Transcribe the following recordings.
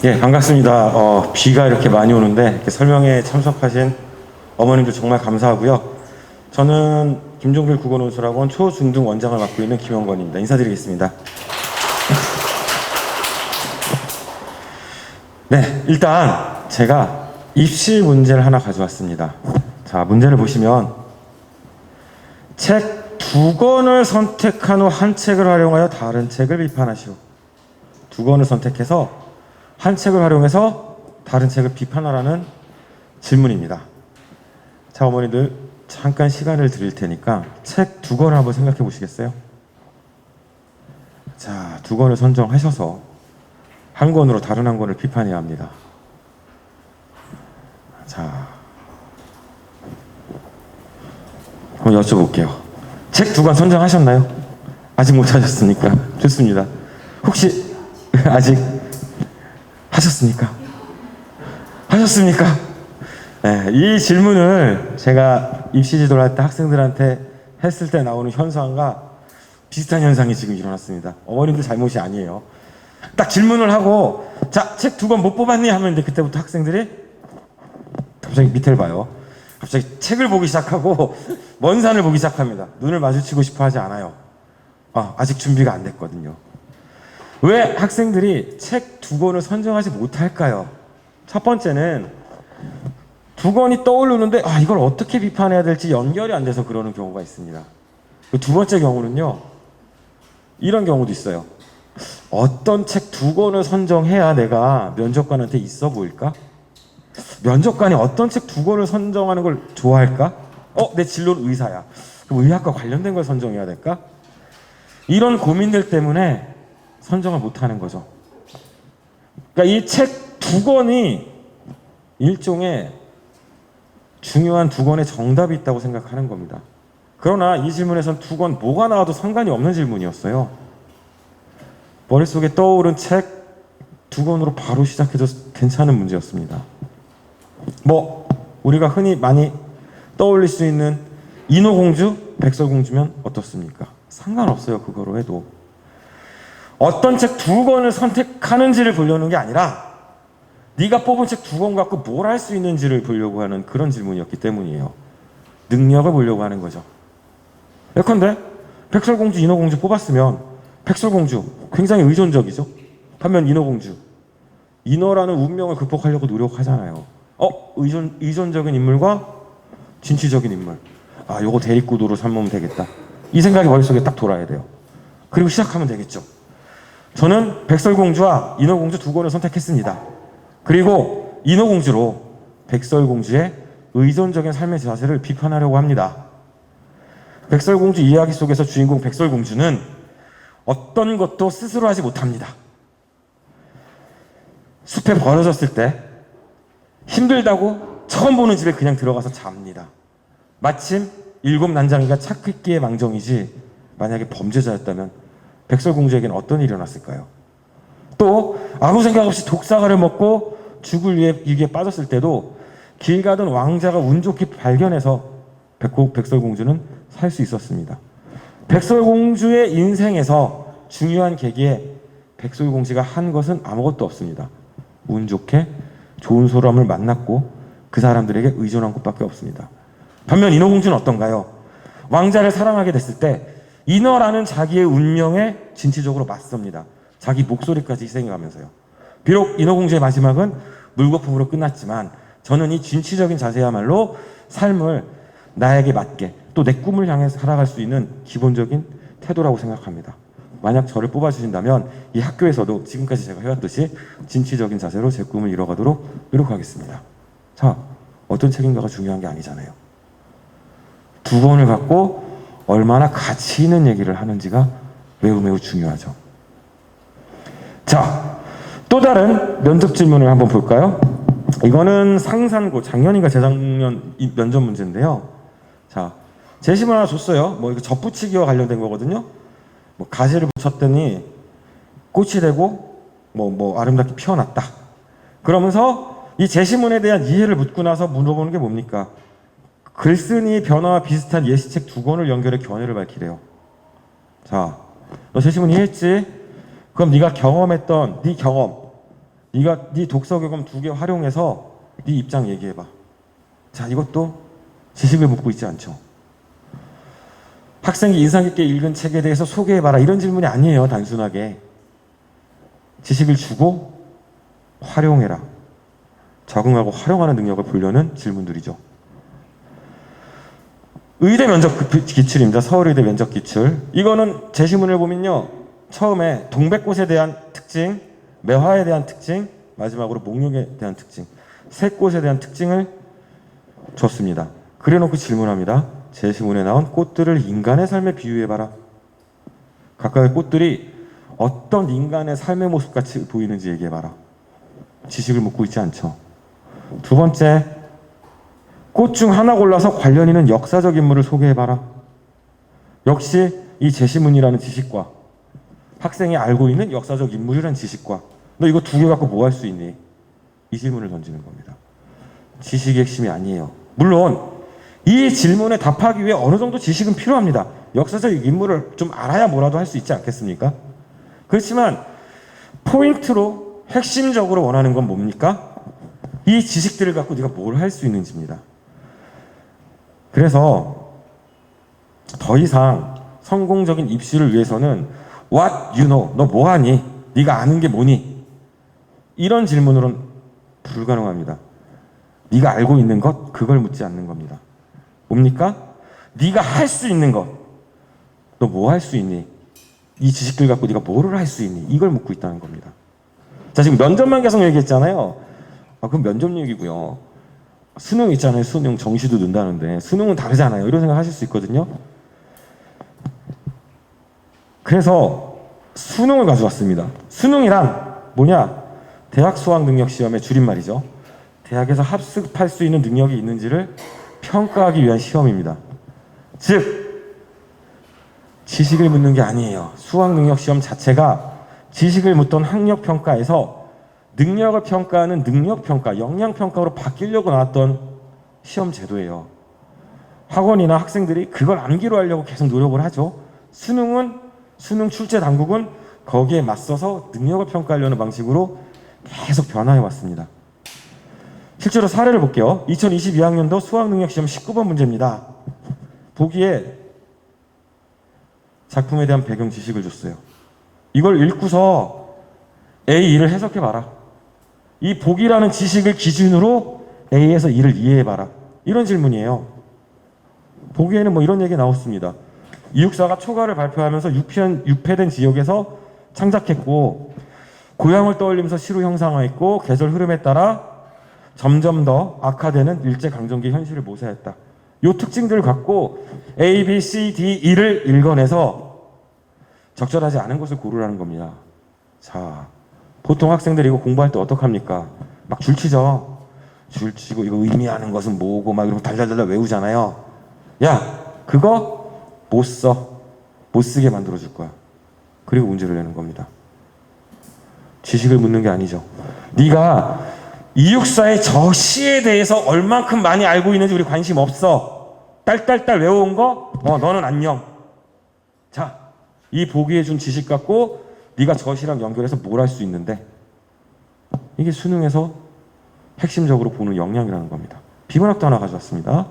예, 반갑습니다. 비가 이렇게 많이 오는데 이렇게 설명에 참석하신 어머님들 정말 감사하고요. 저는 김종필 국어논술학원 초중등 원장을 맡고 있는 김영건입니다. 인사드리겠습니다. 네, 일단 제가 입시 문제를 하나 가져왔습니다. 자, 문제를 보시면 책 두 권을 선택한 후 한 책을 활용하여 다른 책을 비판하시오. 두 권을 선택해서 한 책을 활용해서 다른 책을 비판하라는 질문입니다. 자, 어머니들 잠깐 시간을 드릴 테니까 책 두 권을 한번 생각해 보시겠어요? 자, 두 권을 선정하셔서 한 권으로 다른 한 권을 비판해야 합니다. 자, 한번 여쭤볼게요. 책 두 권 선정하셨나요? 아직 못 하셨습니까? 좋습니다. 혹시 아직 하셨습니까? 하셨습니까? 네, 이 질문을 제가 입시 지도를 할 때 학생들한테 했을 때 나오는 현상과 비슷한 현상이 지금 일어났습니다. 어머님들 잘못이 아니에요. 딱 질문을 하고 자, 책 두 권 못 뽑았니? 하면 이제 그때부터 학생들이 갑자기 밑을 봐요. 갑자기 책을 보기 시작하고 먼 산을 보기 시작합니다. 눈을 마주치고 싶어 하지 않아요. 아직 준비가 안 됐거든요. 왜 학생들이 책 두 권을 선정하지 못할까요? 첫 번째는 두 권이 떠오르는데 이걸 어떻게 비판해야 될지 연결이 안 돼서 그러는 경우가 있습니다. 두 번째 경우는요, 이런 경우도 있어요. 어떤 책 두 권을 선정해야 내가 면접관한테 있어 보일까? 면접관이 어떤 책 두 권을 선정하는 걸 좋아할까? 내 진로는 의사야. 그럼 의학과 관련된 걸 선정해야 될까? 이런 고민들 때문에 선정을 못하는 거죠. 그러니까 이 책 두 권이 일종의 중요한 두 권의 정답이 있다고 생각하는 겁니다. 그러나 이 질문에서는 두 권 뭐가 나와도 상관이 없는 질문이었어요. 머릿속에 떠오른 책 두 권으로 바로 시작해도 괜찮은 문제였습니다. 우리가 흔히 많이 떠올릴 수 있는 인어공주, 백설공주면 어떻습니까? 상관없어요. 그거로 해도. 어떤 책 두 권을 선택하는지를 보려는 게 아니라 네가 뽑은 책 두 권 갖고 뭘 할 수 있는지를 보려고 하는 그런 질문이었기 때문이에요. 능력을 보려고 하는 거죠. 예컨대 백설공주, 인어공주 뽑았으면 백설공주 굉장히 의존적이죠. 반면 인어공주, 인어라는 운명을 극복하려고 노력하잖아요. 의존적인 인물과 진취적인 인물. 요거 대립구도로 삼으면 되겠다. 이 생각이 머릿속에 딱 돌아야 돼요. 그리고 시작하면 되겠죠. 저는 백설공주와 인어공주 두 권을 선택했습니다. 그리고 인어공주로 백설공주의 의존적인 삶의 자세를 비판하려고 합니다. 백설공주 이야기 속에서 주인공 백설공주는 어떤 것도 스스로 하지 못합니다. 숲에 버려졌을 때 힘들다고 처음 보는 집에 그냥 들어가서 잡니다. 마침 일곱 난장이가 착했기에 망정이지 만약에 범죄자였다면 백설공주에게는 어떤 일이 일어났을까요? 또 아무 생각 없이 독사과를 먹고 죽을 위기에 빠졌을 때도 길 가던 왕자가 운 좋게 발견해서 백설공주는 살 수 있었습니다. 백설공주의 인생에서 중요한 계기에 백설공주가 한 것은 아무것도 없습니다. 운 좋게 좋은 사람을 만났고 그 사람들에게 의존한 것밖에 없습니다. 반면 인어공주는 어떤가요? 왕자를 사랑하게 됐을 때 인어라는 자기의 운명에 진취적으로 맞섭니다. 자기 목소리까지 희생해가면서요. 비록 인어공주의 마지막은 물거품으로 끝났지만 저는 이 진취적인 자세야말로 삶을 나에게 맞게 또 내 꿈을 향해 살아갈 수 있는 기본적인 태도라고 생각합니다. 만약 저를 뽑아주신다면 이 학교에서도 지금까지 제가 해왔듯이 진취적인 자세로 제 꿈을 이뤄가도록 노력하겠습니다. 자, 어떤 책인가가 중요한 게 아니잖아요. 두 권을 갖고 얼마나 가치 있는 얘기를 하는지가 매우 중요하죠. 자, 또 다른 면접 질문을 한번 볼까요? 이거는 상산고, 작년인가 재작년 면접 문제인데요. 자, 제시문 하나 줬어요. 이거 젖붙이기와 관련된 거거든요. 가지를 붙였더니 꽃이 되고 아름답게 피어났다. 그러면서 이 제시문에 대한 이해를 묻고 나서 물어보는 게 뭡니까? 글쓴이 변화와 비슷한 예시책 두 권을 연결해 견해를 밝히래요. 자, 너 제시문 이해했지? 그럼 네가 경험했던 네 경험, 네가 네 독서 경험 2개 활용해서 네 입장 얘기해봐. 자, 이것도 지식을 묻고 있지 않죠. 학생이 인상 깊게 읽은 책에 대해서 소개해봐라. 이런 질문이 아니에요. 단순하게. 지식을 주고 활용해라. 적응하고 활용하는 능력을 보려는 질문들이죠. 의대 면접 기출입니다. 서울의대 면접 기출. 이거는 제시문을 보면요. 처음에 동백꽃에 대한 특징, 매화에 대한 특징, 마지막으로 목련에 대한 특징. 세 꽃에 대한 특징을 줬습니다. 그래놓고 질문합니다. 제시문에 나온 꽃들을 인간의 삶에 비유해봐라. 각각의 꽃들이 어떤 인간의 삶의 모습같이 보이는지 얘기해봐라. 지식을 묻고 있지 않죠. 두 번째, 꽃 중 하나 골라서 관련 있는 역사적 인물을 소개해봐라. 역시 이 제시문이라는 지식과 학생이 알고 있는 역사적 인물이라는 지식과 너 이거 2개 갖고 뭐 할 수 있니? 이 질문을 던지는 겁니다. 지식의 핵심이 아니에요. 물론 이 질문에 답하기 위해 어느 정도 지식은 필요합니다. 역사적 인물을 좀 알아야 뭐라도 할 수 있지 않겠습니까? 그렇지만 포인트로 핵심적으로 원하는 건 뭡니까? 이 지식들을 갖고 네가 뭘 할 수 있는지입니다. 그래서 더 이상 성공적인 입시를 위해서는 What you know? 너 뭐하니? 네가 아는 게 뭐니? 이런 질문으로는 불가능합니다. 네가 알고 있는 것, 그걸 묻지 않는 겁니다. 뭡니까? 네가 할 수 있는 것. 너 뭐 할 수 있니? 이 지식들 갖고 네가 뭐를 할 수 있니? 이걸 묻고 있다는 겁니다. 자, 지금 면접만 계속 얘기했잖아요. 그럼 면접 얘기고요. 수능 있잖아요. 수능 정시도 는다는데 수능은 다르잖아요. 이런 생각 하실 수 있거든요. 그래서 수능을 가져왔습니다. 수능이란 뭐냐? 대학 수학 능력 시험의 줄임말이죠. 대학에서 합격할 수 있는 능력이 있는지를 평가하기 위한 시험입니다. 즉 지식을 묻는 게 아니에요. 수학 능력 시험 자체가 지식을 묻던 학력 평가에서 능력을 평가하는 능력 평가, 역량 평가로 바뀌려고 나왔던 시험 제도예요. 학원이나 학생들이 그걸 암기로 하려고 계속 노력을 하죠. 수능 출제 당국은 거기에 맞서서 능력을 평가하려는 방식으로 계속 변화해 왔습니다. 실제로 사례를 볼게요. 2022학년도 수학능력시험 19번 문제입니다. 보기에 작품에 대한 배경 지식을 줬어요. 이걸 읽고서 A2를 해석해봐라. 이 보기라는 지식을 기준으로 A에서 2를 이해해봐라. 이런 질문이에요. 보기에는 뭐 이런 얘기 나왔습니다. 이육사가 초가를 발표하면서 유폐된 지역에서 창작했고 고향을 떠올리면서 시로 형상화했고 계절 흐름에 따라 점점 더 악화되는 일제강점기 현실을 모사했다. 이 특징들을 갖고 A, B, C, D, E를 읽어내서 적절하지 않은 것을 고르라는 겁니다. 자, 보통 학생들이 이거 공부할 때 어떡합니까? 막 줄치죠. 줄치고 이거 의미하는 것은 뭐고 막 이러고 달달달달 외우잖아요. 야, 그거 못 써. 못 쓰게 만들어줄 거야. 그리고 문제를 내는 겁니다. 지식을 묻는 게 아니죠. 네가 이육사의 저 시에 대해서 얼만큼 많이 알고 있는지 우리 관심 없어. 딸딸딸 외워온 거? 너는 안녕. 자, 이 보기에 준 지식 갖고 네가 저 시랑 연결해서 뭘 할 수 있는데 이게 수능에서 핵심적으로 보는 역량이라는 겁니다. 비문학도 하나 가져왔습니다.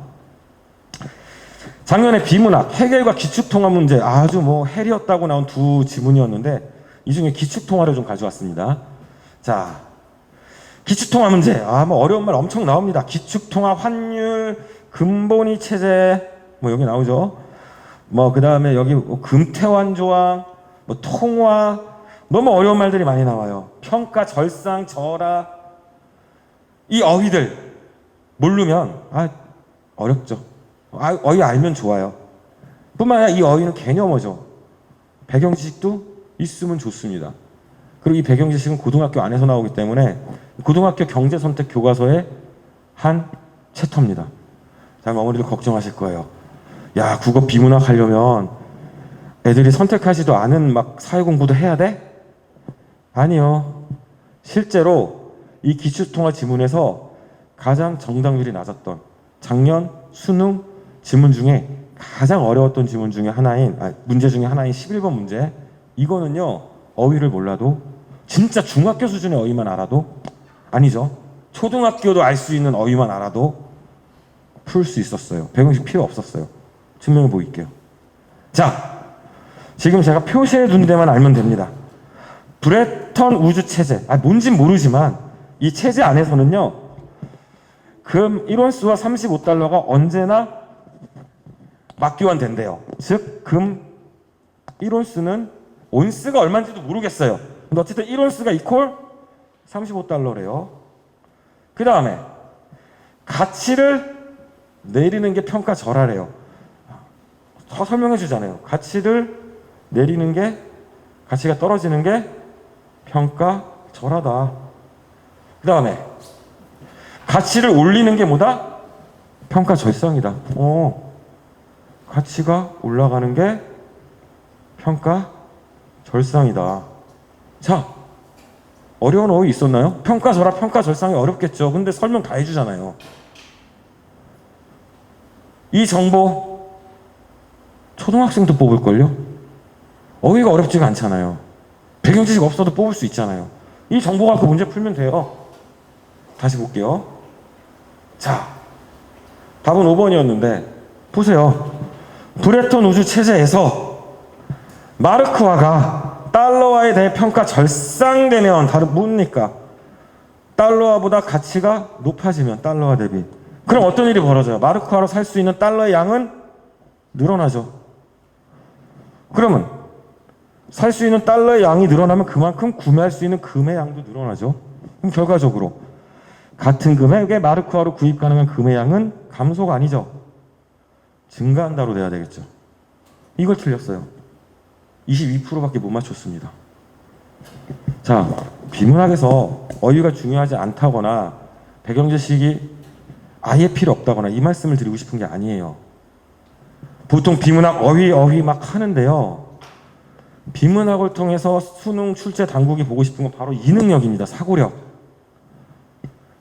작년에 비문학, 해결과 기축통화 문제 아주 헬이었다고 나온 두 지문이었는데 이 중에 기축통화를 좀 가져왔습니다. 자, 기축통화 문제. 어려운 말 엄청 나옵니다. 기축통화, 환율, 금본위 체제, 여기 나오죠. 그 다음에 여기 금태환 조항, 통화, 너무 어려운 말들이 많이 나와요. 평가, 절상, 절하. 이 어휘들 모르면 어렵죠. 어휘 알면 좋아요. 뿐만 아니라 이 어휘는 개념어죠. 배경 지식도 있으면 좋습니다. 그리고 이 배경 지식은 고등학교 안에서 나오기 때문에 고등학교 경제선택 교과서의 한 챕터입니다. 자, 어머니들 걱정하실 거예요. 야, 국어 비문학 하려면 애들이 선택하지도 않은 사회공부도 해야 돼? 아니요. 실제로 이 기출통화 지문에서 가장 정답률이 낮았던 작년 수능 지문 중에 가장 어려웠던 문제 중에 하나인 11번 문제. 이거는요, 어휘를 몰라도 진짜 중학교 수준의 어휘만 알아도, 아니죠, 초등학교도 알 수 있는 어휘만 알아도 풀 수 있었어요. 배경식 필요 없었어요. 증명해 보일게요. 자, 지금 제가 표시해 둔 데만 알면 됩니다. 브레턴 우주 체제, 뭔진 모르지만 이 체제 안에서는요, 금 1온스와 35달러가 언제나 맞교환된대요. 즉, 금 1온스는 온스가 얼마인지도 모르겠어요. 근데 어쨌든 1온스가 이퀄 35달러래요. 그 다음에 가치를 내리는 게 평가절하래요. 더 설명해 주잖아요. 가치를 내리는 게, 가치가 떨어지는 게 평가절하다. 그 다음에 가치를 올리는 게 뭐다? 평가절상이다. 가치가 올라가는 게 평가절상이다. 자, 어려운 어휘 있었나요? 평가절하, 평가절상이 어렵겠죠. 근데 설명 다 해주잖아요. 이 정보 초등학생도 뽑을걸요? 어휘가 어렵지가 않잖아요. 배경지식 없어도 뽑을 수 있잖아요. 이 정보 갖고 문제 풀면 돼요. 다시 볼게요. 자, 답은 5번이었는데 보세요. 브레턴 우주 체제에서 마르크화가 달러화에 대해 평가 절상되면 다른 뭡니까? 달러화보다 가치가 높아지면, 달러화 대비. 그럼 어떤 일이 벌어져요? 마르크화로 살 수 있는 달러의 양은 늘어나죠. 그러면 살 수 있는 달러의 양이 늘어나면 그만큼 구매할 수 있는 금의 양도 늘어나죠. 그럼 결과적으로 같은 금액에 마르크화로 구입 가능한 금의 양은 감소가 아니죠. 증가한다로 돼야 되겠죠. 이걸 틀렸어요. 22%밖에 못 맞췄습니다. 자, 비문학에서 어휘가 중요하지 않다거나 배경지식이 아예 필요 없다거나 이 말씀을 드리고 싶은 게 아니에요. 보통 비문학 어휘 막 하는데요. 비문학을 통해서 수능 출제 당국이 보고 싶은 건 바로 이 능력입니다. 사고력.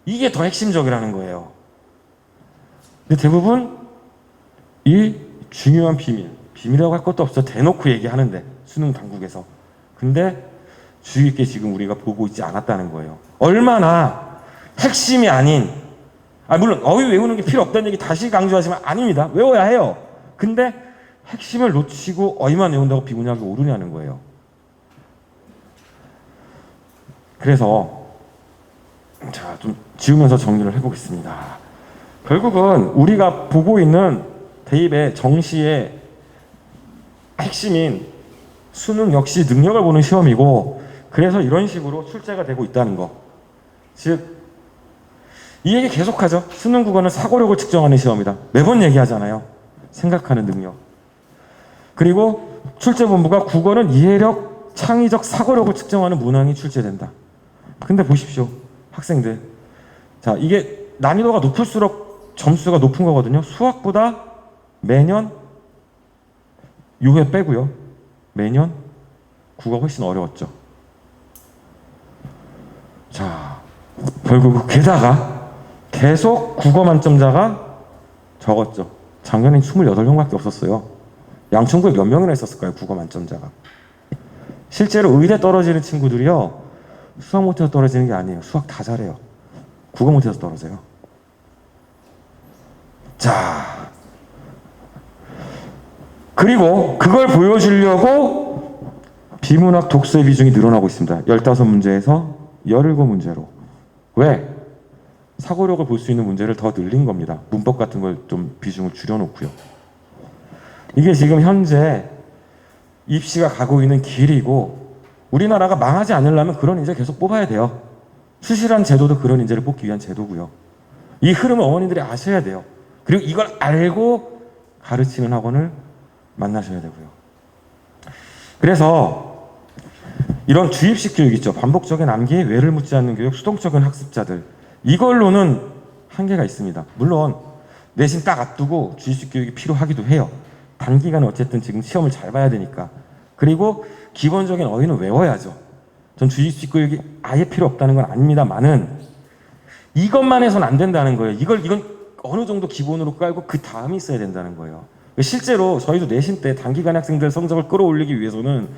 이게 더 핵심적이라는 거예요. 근데 대부분 이 중요한 비밀이라고 할 것도 없어. 대놓고 얘기하는데, 수능 당국에서. 근데 주의 있게 지금 우리가 보고 있지 않았다는 거예요. 얼마나 핵심이 아닌, 물론 어휘 외우는 게 필요 없다는 얘기 다시 강조하지만 아닙니다. 외워야 해요. 근데 핵심을 놓치고 어휘만 외운다고 비문학이 오르냐는 거예요. 그래서 자, 좀 지우면서 정리를 해보겠습니다. 결국은 우리가 보고 있는 대입의 정시의 핵심인 수능 역시 능력을 보는 시험이고, 그래서 이런 식으로 출제가 되고 있다는 거. 즉, 이 얘기 계속하죠. 수능 국어는 사고력을 측정하는 시험이다. 매번 얘기하잖아요. 생각하는 능력. 그리고 출제본부가 국어는 이해력, 창의적 사고력을 측정하는 문항이 출제된다. 근데 보십시오. 학생들. 자, 이게 난이도가 높을수록 점수가 높은 거거든요. 수학보다 매년, 요해 빼고요, 매년 국어가 훨씬 어려웠죠. 자, 결국 게다가 계속 국어 만점자가 적었죠. 작년엔 28명밖에 없었어요. 양천구에 몇 명이나 있었을까요? 국어 만점자가. 실제로 의대 떨어지는 친구들이요, 수학 못해서 떨어지는 게 아니에요. 수학 다 잘해요. 국어 못해서 떨어져요. 자, 그리고 그걸 보여주려고 비문학 독서의 비중이 늘어나고 있습니다. 15문제에서 17문제로. 왜? 사고력을 볼 수 있는 문제를 더 늘린 겁니다. 문법 같은 걸 좀 비중을 줄여놓고요. 이게 지금 현재 입시가 가고 있는 길이고, 우리나라가 망하지 않으려면 그런 인재 계속 뽑아야 돼요. 수시란 제도도 그런 인재를 뽑기 위한 제도고요. 이 흐름을 어머니들이 아셔야 돼요. 그리고 이걸 알고 가르치는 학원을 만나셔야 되고요. 그래서 이런 주입식 교육 있죠. 반복적인 암기에 외를 묻지 않는 교육, 수동적인 학습자들. 이걸로는 한계가 있습니다. 물론 내신 딱 앞두고 주입식 교육이 필요하기도 해요. 단기간에 어쨌든 지금 시험을 잘 봐야 되니까. 그리고 기본적인 어휘는 외워야죠. 전 주입식 교육이 아예 필요 없다는 건 아닙니다만은 이것만 해서는 안 된다는 거예요. 이건 어느 정도 기본으로 깔고 그 다음이 있어야 된다는 거예요. 실제로 저희도 내신 때 단기간 학생들 성적을 끌어올리기 위해서는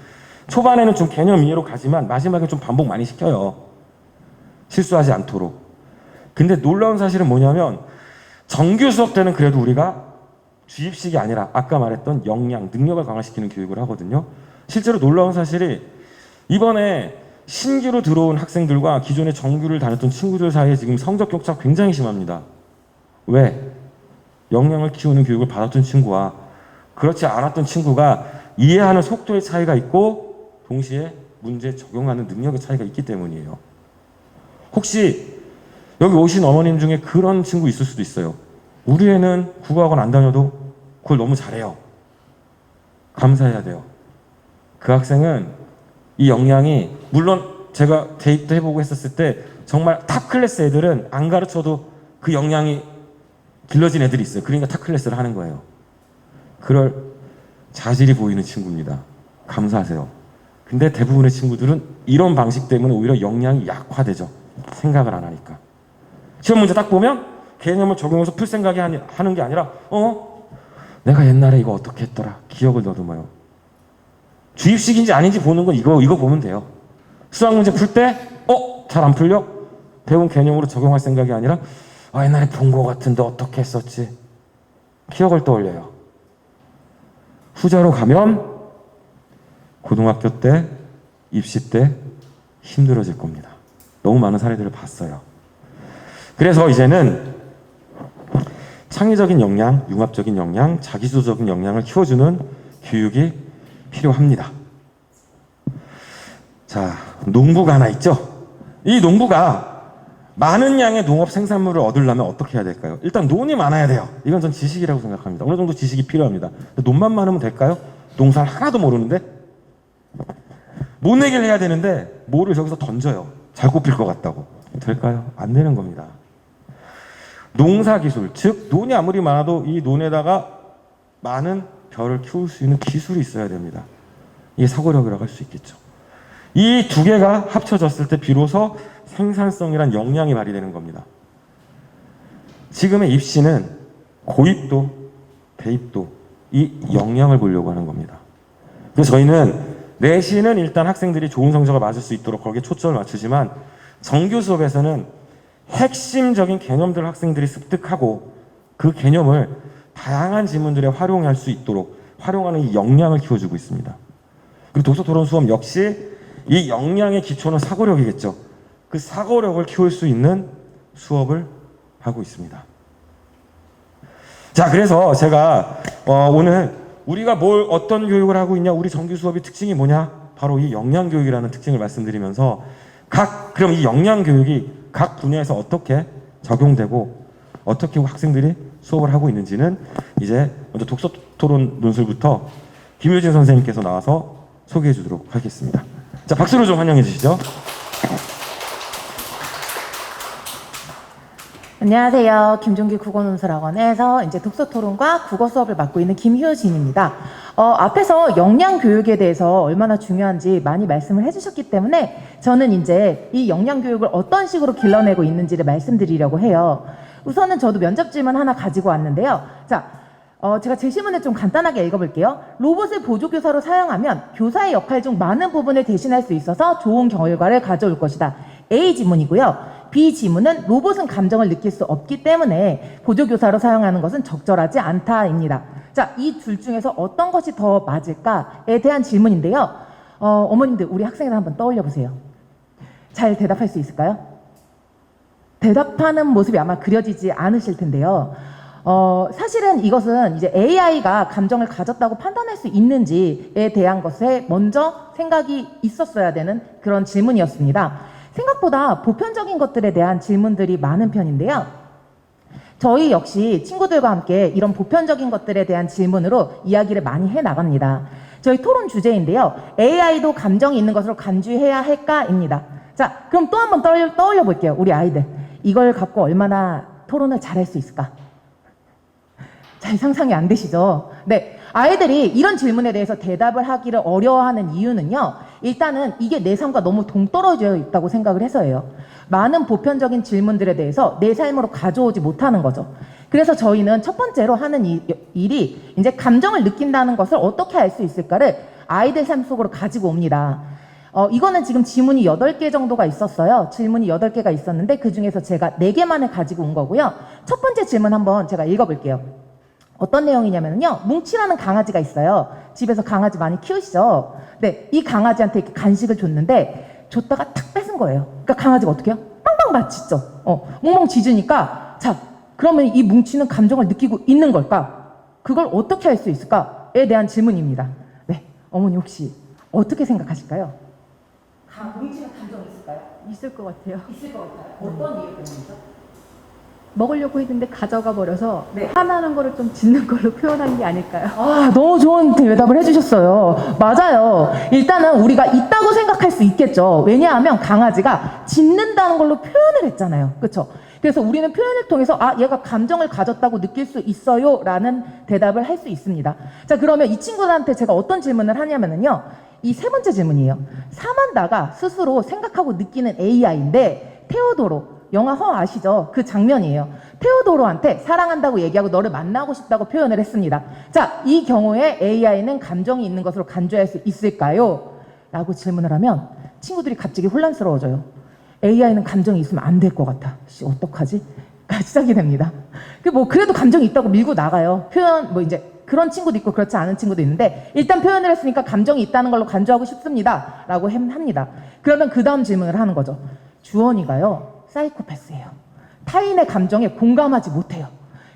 초반에는 좀 개념 이해로 가지만 마지막에 좀 반복 많이 시켜요. 실수하지 않도록. 근데 놀라운 사실은 뭐냐면 정규 수업 때는 그래도 우리가 주입식이 아니라 아까 말했던 역량, 능력을 강화시키는 교육을 하거든요. 실제로 놀라운 사실이 이번에 신규로 들어온 학생들과 기존에 정규를 다녔던 친구들 사이에 지금 성적 격차가 굉장히 심합니다. 왜? 역량을 키우는 교육을 받았던 친구와 그렇지 않았던 친구가 이해하는 속도의 차이가 있고 동시에 문제 적용하는 능력의 차이가 있기 때문이에요. 혹시 여기 오신 어머님 중에 그런 친구 있을 수도 있어요. 우리 애는 국어학원 안 다녀도 그걸 너무 잘해요. 감사해야 돼요. 그 학생은 이 역량이 물론 제가 대입도 해보고 했었을 때 정말 탑 클래스 애들은 안 가르쳐도 그 역량이 길러진 애들이 있어요. 그러니까 탑 클래스를 하는 거예요. 그럴 자질이 보이는 친구입니다. 감사하세요. 근데 대부분의 친구들은 이런 방식 때문에 오히려 역량이 약화되죠. 생각을 안 하니까. 시험 문제 딱 보면 개념을 적용해서 풀 생각이 하는 게 아니라 내가 옛날에 이거 어떻게 했더라. 기억을 더듬어요. 주입식인지 아닌지 보는 건 이거 보면 돼요. 수학 문제 풀 때 잘 안 풀려? 배운 개념으로 적용할 생각이 아니라 옛날에 본 거 같은데 어떻게 했었지? 기억을 떠올려요. 후자로 가면 고등학교 때, 입시 때 힘들어질 겁니다. 너무 많은 사례들을 봤어요. 그래서 이제는 창의적인 역량, 융합적인 역량, 자기주도적인 역량을 키워주는 교육이 필요합니다. 자, 농부가 하나 있죠? 이 농부가 많은 양의 농업 생산물을 얻으려면 어떻게 해야 될까요? 일단 논이 많아야 돼요. 이건 전 지식이라고 생각합니다. 어느 정도 지식이 필요합니다. 논만 많으면 될까요? 농사를 하나도 모르는데? 못 내기를 해야 되는데 뭐를 저기서 던져요. 잘 꼽힐 것 같다고. 될까요? 안 되는 겁니다. 농사기술, 즉 논이 아무리 많아도 이 논에다가 많은 벼를 키울 수 있는 기술이 있어야 됩니다. 이게 사고력이라고 할 수 있겠죠. 이 두 개가 합쳐졌을 때 비로소 생산성이란 역량이 발휘되는 겁니다. 지금의 입시는 고입도 대입도 이 역량을 보려고 하는 겁니다. 그래서 저희는 내신은 일단 학생들이 좋은 성적을 맞을 수 있도록 거기에 초점을 맞추지만 정규 수업에서는 핵심적인 개념들을 학생들이 습득하고 그 개념을 다양한 지문들에 활용할 수 있도록 활용하는 이 역량을 키워주고 있습니다. 그리고 독서토론 수업 역시 이 역량의 기초는 사고력이겠죠. 그 사고력을 키울 수 있는 수업을 하고 있습니다. 자, 그래서 제가 오늘 우리가 어떤 교육을 하고 있냐, 우리 정규 수업의 특징이 뭐냐, 바로 이 역량교육이라는 특징을 말씀드리면서 그럼 이 역량교육이 각 분야에서 어떻게 적용되고 어떻게 학생들이 수업을 하고 있는지는 이제 먼저 독서토론 논술부터 김효진 선생님께서 나와서 소개해 주도록 하겠습니다. 자, 박수로 좀 환영해 주시죠. 안녕하세요. 김종기 국어논술학원에서 이제 독서토론과 국어 수업을 맡고 있는 김효진입니다. 앞에서 역량 교육에 대해서 얼마나 중요한지 많이 말씀을 해주셨기 때문에 저는 이제 이 역량 교육을 어떤 식으로 길러내고 있는지를 말씀드리려고 해요. 우선은 저도 면접 질문 하나 가지고 왔는데요. 자, 제가 제 질문을 좀 간단하게 읽어볼게요. 로봇을 보조교사로 사용하면 교사의 역할 중 많은 부분을 대신할 수 있어서 좋은 결과를 가져올 것이다. A 지문이고요. B 지문은 로봇은 감정을 느낄 수 없기 때문에 보조교사로 사용하는 것은 적절하지 않다입니다. 자, 이 둘 중에서 어떤 것이 더 맞을까에 대한 질문인데요. 어머님들, 우리 학생들 한번 떠올려 보세요. 잘 대답할 수 있을까요? 대답하는 모습이 아마 그려지지 않으실 텐데요. 사실은 이것은 이제 AI가 감정을 가졌다고 판단할 수 있는지에 대한 것에 먼저 생각이 있었어야 되는 그런 질문이었습니다. 생각보다 보편적인 것들에 대한 질문들이 많은 편인데요. 저희 역시 친구들과 함께 이런 보편적인 것들에 대한 질문으로 이야기를 많이 해나갑니다. 저희 토론 주제인데요. AI도 감정이 있는 것으로 간주해야 할까입니다. 자, 그럼 또 한번 떠올려 볼게요. 우리 아이들. 이걸 갖고 얼마나 토론을 잘할 수 있을까? 잘 상상이 안 되시죠? 네. 아이들이 이런 질문에 대해서 대답을 하기를 어려워하는 이유는요. 일단은 이게 내 삶과 너무 동떨어져 있다고 생각을 해서예요. 많은 보편적인 질문들에 대해서 내 삶으로 가져오지 못하는 거죠. 그래서 저희는 첫 번째로 하는 일이 이제 감정을 느낀다는 것을 어떻게 알 수 있을까를 아이들 삶 속으로 가지고 옵니다. 이거는 지금 지문이 8개 정도가 있었어요. 질문이 8개가 있었는데 그 중에서 제가 4개만을 가지고 온 거고요. 첫 번째 질문 한번 제가 읽어볼게요. 어떤 내용이냐면요. 뭉치라는 강아지가 있어요. 집에서 강아지 많이 키우시죠? 네, 이 강아지한테 이렇게 간식을 줬는데 줬다가 탁 뺏은 거예요. 그러니까 강아지가 어떻게 해요? 빵빵 맞짖죠. 멍멍 짖으니까 자, 그러면 이 뭉치는 감정을 느끼고 있는 걸까? 그걸 어떻게 할 수 있을까에 대한 질문입니다. 네, 어머니 혹시 어떻게 생각하실까요? 뭉치는 감정이 있을까요? 있을 것 같아요. 있을 것 같아요. 어떤 이유 때문이죠? 먹으려고 했는데 가져가 버려서 네. 화나는 거를 좀 짖는 걸로 표현한 게 아닐까요? 아, 너무 좋은 대답을 해주셨어요. 맞아요. 일단은 우리가 있다고 생각할 수 있겠죠. 왜냐하면 강아지가 짖는다는 걸로 표현을 했잖아요. 그렇죠? 그래서 우리는 표현을 통해서 얘가 감정을 가졌다고 느낄 수 있어요 라는 대답을 할 수 있습니다. 자, 그러면 이 친구들한테 제가 어떤 질문을 하냐면요. 이 세 번째 질문이에요. 사만다가 스스로 생각하고 느끼는 AI인데 테오도로, 영화 허 아시죠? 그 장면이에요. 테오도로한테 사랑한다고 얘기하고 너를 만나고 싶다고 표현을 했습니다. 자, 이 경우에 AI는 감정이 있는 것으로 간주할 수 있을까요? 라고 질문을 하면 친구들이 갑자기 혼란스러워져요. AI는 감정이 있으면 안 될 것 같아. 어떡하지? 시작이 됩니다. 그래도 감정이 있다고 밀고 나가요. 이제 그런 친구도 있고 그렇지 않은 친구도 있는데 일단 표현을 했으니까 감정이 있다는 걸로 간주하고 싶습니다. 라고 합니다. 그러면 그 다음 질문을 하는 거죠. 주원이가요. 사이코패스예요. 타인의 감정에 공감하지 못해요.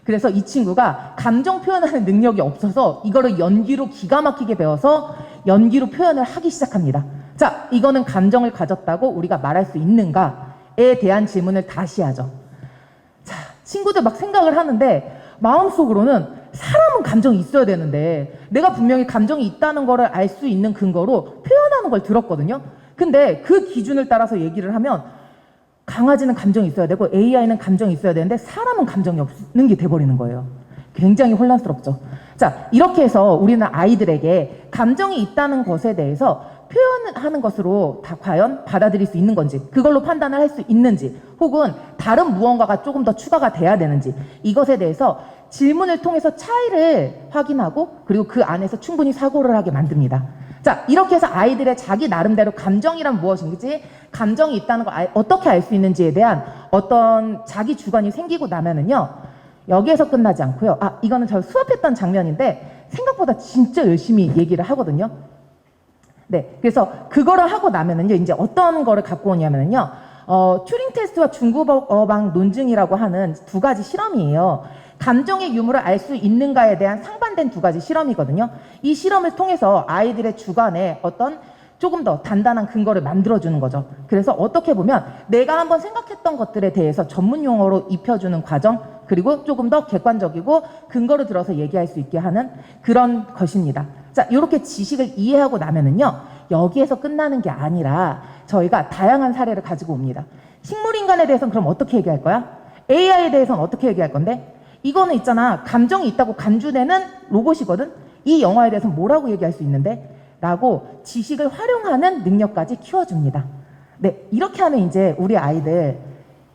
그래서 이 친구가 감정 표현하는 능력이 없어서 이거를 연기로 기가 막히게 배워서 연기로 표현을 하기 시작합니다. 자, 이거는 감정을 가졌다고 우리가 말할 수 있는가에 대한 질문을 다시 하죠. 자, 친구들 막 생각을 하는데 마음속으로는 사람은 감정이 있어야 되는데 내가 분명히 감정이 있다는 거를 알 수 있는 근거로 표현하는 걸 들었거든요. 근데 그 기준을 따라서 얘기를 하면 강아지는 감정이 있어야 되고 AI는 감정이 있어야 되는데 사람은 감정이 없는 게 돼버리는 거예요. 굉장히 혼란스럽죠. 자, 이렇게 해서 우리는 아이들에게 감정이 있다는 것에 대해서 표현하는 것으로 다 과연 받아들일 수 있는 건지, 그걸로 판단을 할 수 있는지, 혹은 다른 무언가가 조금 더 추가가 돼야 되는지, 이것에 대해서 질문을 통해서 차이를 확인하고 그리고 그 안에서 충분히 사고를 하게 만듭니다. 자, 이렇게 해서 아이들의 자기 나름대로 감정이란 무엇인지, 감정이 있다는 걸 어떻게 알 수 있는지에 대한 어떤 자기 주관이 생기고 나면은요, 여기에서 끝나지 않고요. 이거는 저 수업했던 장면인데 생각보다 진짜 열심히 얘기를 하거든요. 네, 그래서 그거를 하고 나면은요, 이제 어떤 거를 갖고 오냐면은요, 튜링 테스트와 중국어방 논증이라고 하는 두 가지 실험이에요. 감정의 유무를 알 수 있는가에 대한 상반된 두 가지 실험이거든요. 이 실험을 통해서 아이들의 주관에 어떤 조금 더 단단한 근거를 만들어주는 거죠. 그래서 어떻게 보면 내가 한번 생각했던 것들에 대해서 전문 용어로 입혀주는 과정, 그리고 조금 더 객관적이고 근거를 들어서 얘기할 수 있게 하는 그런 것입니다. 자, 이렇게 지식을 이해하고 나면은요, 여기에서 끝나는 게 아니라 저희가 다양한 사례를 가지고 옵니다. 식물인간에 대해서는 그럼 어떻게 얘기할 거야? AI에 대해서는 어떻게 얘기할 건데? 이거는 있잖아, 감정이 있다고 간주되는 로봇이거든? 이 영화에 대해서는 뭐라고 얘기할 수 있는데? 라고 지식을 활용하는 능력까지 키워줍니다. 네, 이렇게 하면 이제 우리 아이들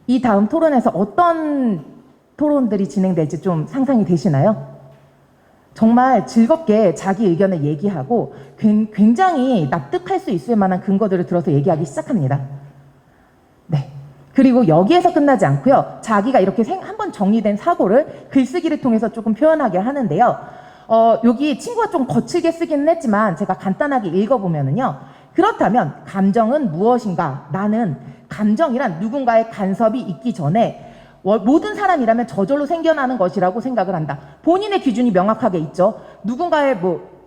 이 다음 토론에서 어떤 토론들이 진행될지 좀 상상이 되시나요? 정말 즐겁게 자기 의견을 얘기하고 굉장히 납득할 수 있을 만한 근거들을 들어서 얘기하기 시작합니다. 네. 그리고 여기에서 끝나지 않고요. 자기가 이렇게 한번 정리된 사고를 글쓰기를 통해서 조금 표현하게 하는데요. 여기 친구가 좀 거칠게 쓰기는 했지만 제가 간단하게 읽어보면은요. 그렇다면 감정은 무엇인가? 나는 감정이란 누군가의 간섭이 있기 전에 모든 사람이라면 저절로 생겨나는 것이라고 생각을 한다. 본인의 기준이 명확하게 있죠. 누군가의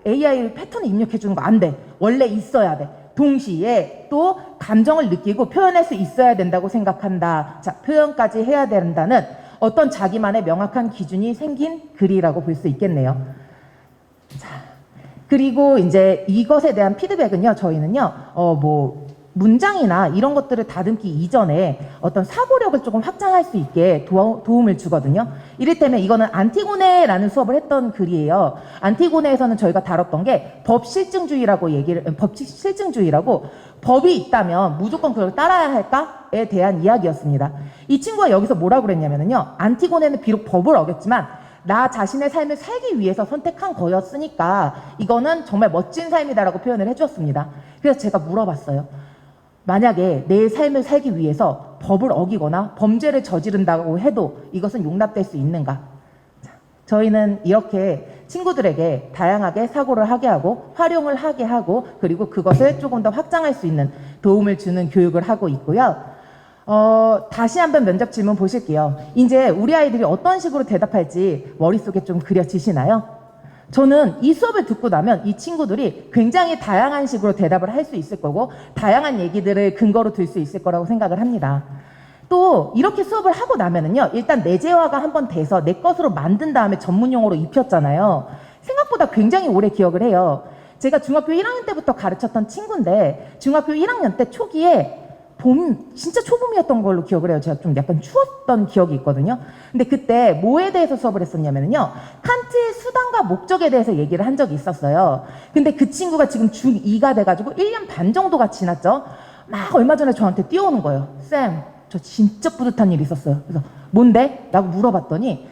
AI 패턴을 입력해 주는 거 안 돼. 원래 있어야 돼. 동시에 또 감정을 느끼고 표현할 수 있어야 된다고 생각한다. 자, 표현까지 해야 된다는 어떤 자기만의 명확한 기준이 생긴 글이라고 볼 수 있겠네요. 자, 그리고 이제 이것에 대한 피드백은요, 저희는요, 문장이나 이런 것들을 다듬기 이전에 어떤 사고력을 조금 확장할 수 있게 도움을 주거든요. 이를테면 이거는 안티고네라는 수업을 했던 글이에요. 안티고네에서는 저희가 다뤘던 게 법실증주의라고 법이 있다면 무조건 그걸 따라야 할까에 대한 이야기였습니다. 이 친구가 여기서 뭐라고 그랬냐면요. 안티고네는 비록 법을 어겼지만 나 자신의 삶을 살기 위해서 선택한 거였으니까 이거는 정말 멋진 삶이다라고 표현을 해주었습니다. 그래서 제가 물어봤어요. 만약에 내 삶을 살기 위해서 법을 어기거나 범죄를 저지른다고 해도 이것은 용납될 수 있는가? 자, 저희는 이렇게 친구들에게 다양하게 사고를 하게 하고 활용을 하게 하고 그리고 그것을 조금 더 확장할 수 있는 도움을 주는 교육을 하고 있고요. 다시 한번 면접 질문 보실게요. 이제 우리 아이들이 어떤 식으로 대답할지 머릿속에 좀 그려지시나요? 저는 이 수업을 듣고 나면 이 친구들이 굉장히 다양한 식으로 대답을 할 수 있을 거고 다양한 얘기들을 근거로 들 수 있을 거라고 생각을 합니다. 또 이렇게 수업을 하고 나면은요, 일단 내재화가 한번 돼서 내 것으로 만든 다음에 전문 용어로 입혔잖아요. 생각보다 굉장히 오래 기억을 해요. 제가 중학교 1학년 때부터 가르쳤던 친구인데 중학교 1학년 때 초기에 진짜 초봄이었던 걸로 기억을 해요. 제가 좀 약간 추웠던 기억이 있거든요. 근데 그때 뭐에 대해서 수업을 했었냐면요, 칸트의 수단과 목적에 대해서 얘기를 한 적이 있었어요. 근데 그 친구가 지금 중2가 돼가지고 1년 반 정도가 지났죠. 막 얼마 전에 저한테 뛰어오는 거예요. 쌤, 저 진짜 뿌듯한 일이 있었어요. 그래서 뭔데? 라고 물어봤더니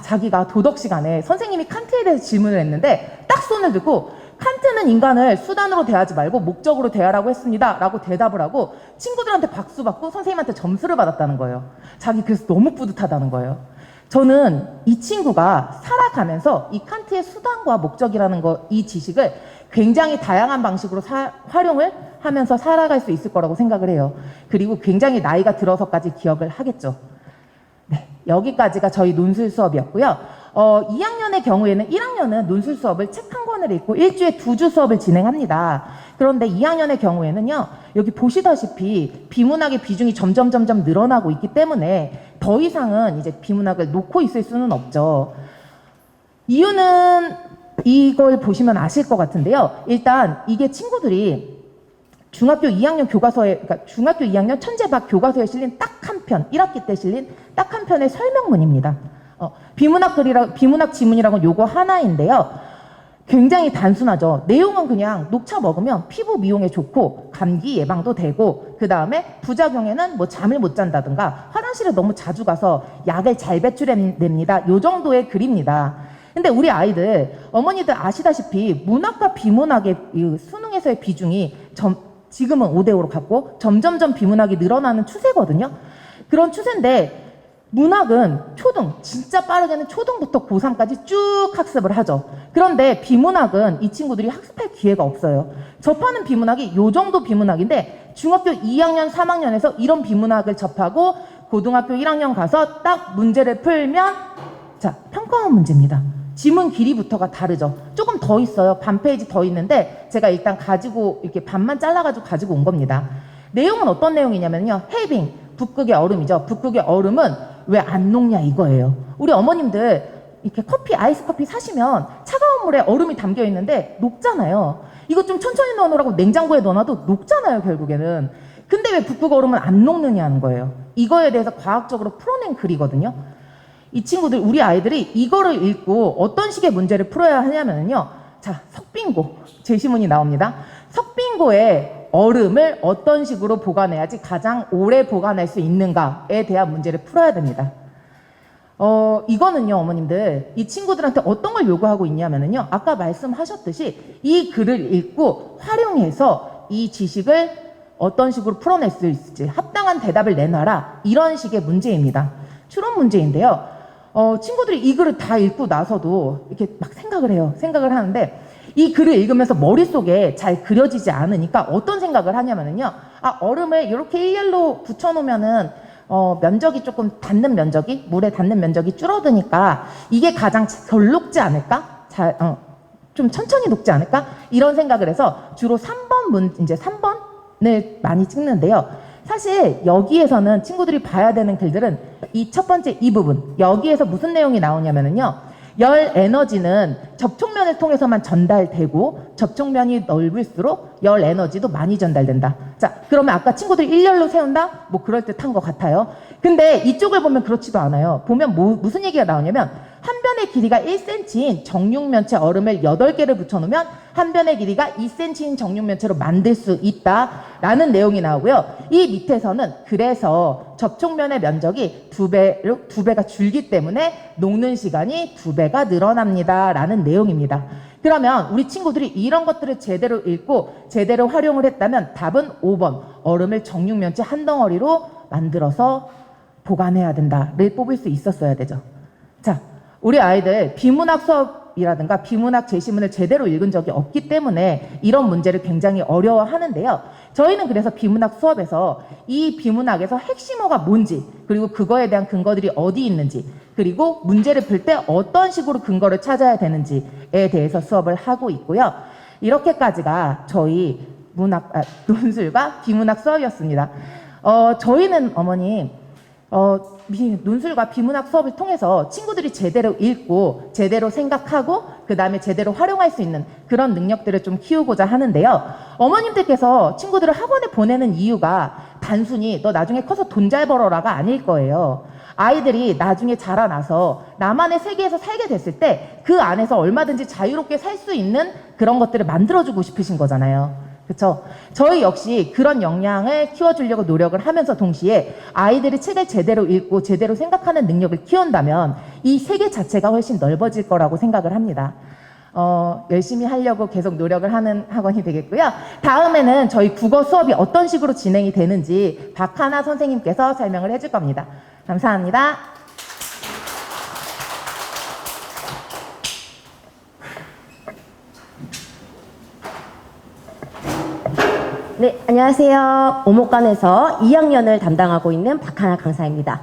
자기가 도덕 시간에 선생님이 칸트에 대해서 질문을 했는데 딱 손을 들고 칸트는 인간을 수단으로 대하지 말고 목적으로 대하라고 했습니다 라고 대답을 하고 친구들한테 박수 받고 선생님한테 점수를 받았다는 거예요. 자기 그래서 너무 뿌듯하다는 거예요. 저는 이 친구가 살아가면서 이 칸트의 수단과 목적이라는 이 지식을 굉장히 다양한 방식으로 활용을 하면서 살아갈 수 있을 거라고 생각을 해요. 그리고 굉장히 나이가 들어서까지 기억을 하겠죠. 네, 여기까지가 저희 논술 수업이었고요. 2학년의 경우에는 1학년은 논술 수업을 책 한 권을 읽고 일주일에 2주 수업을 진행합니다. 그런데 2학년의 경우에는요, 여기 보시다시피 비문학의 비중이 점점 늘어나고 있기 때문에 더 이상은 이제 비문학을 놓고 있을 수는 없죠. 이유는 이걸 보시면 아실 것 같은데요. 일단 이게 친구들이 중학교 2학년 교과서에, 그러니까 중학교 2학년 천재박 교과서에 실린 딱 한 편, 1학기 때 실린 딱 한 편의 설명문입니다. 비문학 지문이라고는 요거 하나인데요. 굉장히 단순하죠. 내용은 그냥 녹차 먹으면 피부 미용에 좋고 감기 예방도 되고 그 다음에 부작용에는 뭐 잠을 못 잔다든가 화장실에 너무 자주 가서 약을 잘 배출해냅니다. 요 정도의 글입니다. 근데 우리 아이들, 어머니들 아시다시피 문학과 비문학의 수능에서의 비중이 지금은 5대5로 갔고 점점점 비문학이 늘어나는 추세거든요. 그런 추세인데 문학은 진짜 빠르게는 초등부터 고3까지 쭉 학습을 하죠. 그런데 비문학은 이 친구들이 학습할 기회가 없어요. 접하는 비문학이 요 정도 비문학인데 중학교 2학년, 3학년에서 이런 비문학을 접하고 고등학교 1학년 가서 딱 문제를 풀면 평가원 문제입니다. 지문 길이부터가 다르죠. 조금 더 있어요. 반 페이지 더 있는데 제가 일단 가지고 이렇게 반만 잘라가지고 가지고 온 겁니다. 내용은 어떤 내용이냐면요. 헤이빙, 북극의 얼음이죠. 북극의 얼음은 왜 안 녹냐 이거예요. 우리 어머님들 이렇게 아이스 커피 사시면 차가운 물에 얼음이 담겨 있는데 녹잖아요. 이거 좀 천천히 넣어놓으라고 냉장고에 넣어놔도 녹잖아요, 결국에는. 근데 왜 북극 얼음은 안 녹느냐는 거예요. 이거에 대해서 과학적으로 풀어낸 글이거든요. 이 친구들, 우리 아이들이 이거를 읽고 어떤 식의 문제를 풀어야 하냐면요. 석빙고 제시문이 나옵니다. 석빙고의 얼음을 어떤 식으로 보관해야지 가장 오래 보관할 수 있는가에 대한 문제를 풀어야 됩니다. 이거는요, 어머님들, 이 친구들한테 어떤 걸 요구하고 있냐면요, 아까 말씀하셨듯이 이 글을 읽고 활용해서 이 지식을 어떤 식으로 풀어낼 수 있을지 합당한 대답을 내놔라, 이런 식의 문제입니다. 추론 문제인데요. 친구들이 이 글을 다 읽고 나서도 이렇게 막 생각을 하는데 이 글을 읽으면서 머릿속에 잘 그려지지 않으니까 어떤 생각을 하냐면요. 얼음을 이렇게 일렬로 붙여놓으면은 면적이 조금 물에 닿는 면적이 줄어드니까 이게 가장 덜 녹지 않을까? 좀 천천히 녹지 않을까? 이런 생각을 해서 주로 3번을 많이 찍는데요. 사실 여기에서는 친구들이 봐야 되는 글들은 이 첫 번째 이 부분, 여기에서 무슨 내용이 나오냐면요. 열 에너지는 접촉면을 통해서만 전달되고 접촉면이 넓을수록 열 에너지도 많이 전달된다. 그러면 아까 친구들이 일렬로 세운다? 뭐 그럴듯한 것 같아요. 근데 이쪽을 보면 그렇지도 않아요. 보면 무슨 얘기가 나오냐면 한 변의 변의 길이가 1cm인 정육면체 얼음을 8개를 붙여놓으면 한 변의 길이가 2cm인 정육면체로 만들 수 있다라는 내용이 나오고요. 이 밑에서는 그래서 접촉면의 면적이 두 배가 줄기 때문에 녹는 시간이 2배가 늘어납니다라는 내용입니다. 그러면 우리 친구들이 이런 것들을 제대로 읽고 제대로 활용을 했다면 답은 5번 얼음을 정육면체 한 덩어리로 만들어서 보관해야 된다를 뽑을 수 있었어야 되죠. 자, 우리 아이들 비문학 수업이라든가 비문학 제시문을 제대로 읽은 적이 없기 때문에 이런 문제를 굉장히 어려워하는데요. 저희는 그래서 비문학 수업에서 이 비문학에서 핵심어가 뭔지, 그리고 그거에 대한 근거들이 어디 있는지, 그리고 문제를 풀 때 어떤 식으로 근거를 찾아야 되는지에 대해서 수업을 하고 있고요. 이렇게까지가 저희 논술과 비문학 수업이었습니다. 저희는 어머니 논술과 비문학 수업을 통해서 친구들이 제대로 읽고 제대로 생각하고 그 다음에 제대로 활용할 수 있는 그런 능력들을 좀 키우고자 하는데요. 어머님들께서 친구들을 학원에 보내는 이유가 단순히 너 나중에 커서 돈 잘 벌어라가 아닐 거예요. 아이들이 나중에 자라나서 나만의 세계에서 살게 됐을 때 그 안에서 얼마든지 자유롭게 살 수 있는 그런 것들을 만들어주고 싶으신 거잖아요. 그렇죠? 저희 역시 그런 역량을 키워주려고 노력을 하면서 동시에 아이들이 책을 제대로 읽고 제대로 생각하는 능력을 키운다면 이 세계 자체가 훨씬 넓어질 거라고 생각을 합니다. 열심히 하려고 계속 노력을 하는 학원이 되겠고요. 다음에는 저희 국어 수업이 어떤 식으로 진행이 되는지 박하나 선생님께서 설명을 해줄 겁니다. 감사합니다. 네, 안녕하세요. 오목관에서 2학년을 담당하고 있는 박하나 강사입니다.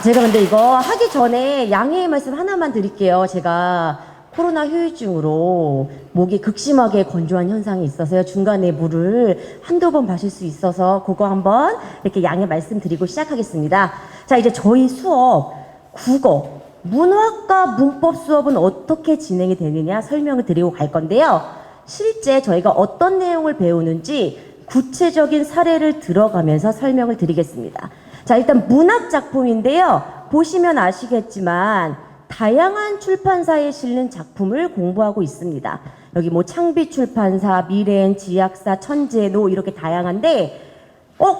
제가 근데 이거 하기 전에 양해의 말씀 하나만 드릴게요. 제가 코로나 후유증으로 목이 극심하게 건조한 현상이 있어서요. 중간에 물을 한두 번 마실 수 있어서 그거 한번 이렇게 양해 말씀드리고 시작하겠습니다. 자, 이제 저희 수업 국어, 문학과 문법 수업은 어떻게 진행이 되느냐 설명을 드리고 갈 건데요. 실제 저희가 어떤 내용을 배우는지 구체적인 사례를 들어가면서 설명을 드리겠습니다. 자, 일단 문학 작품인데요. 보시면 아시겠지만 다양한 출판사에 실린 작품을 공부하고 있습니다. 여기 뭐 창비출판사, 미래엔, 지약사, 천재노 이렇게 다양한데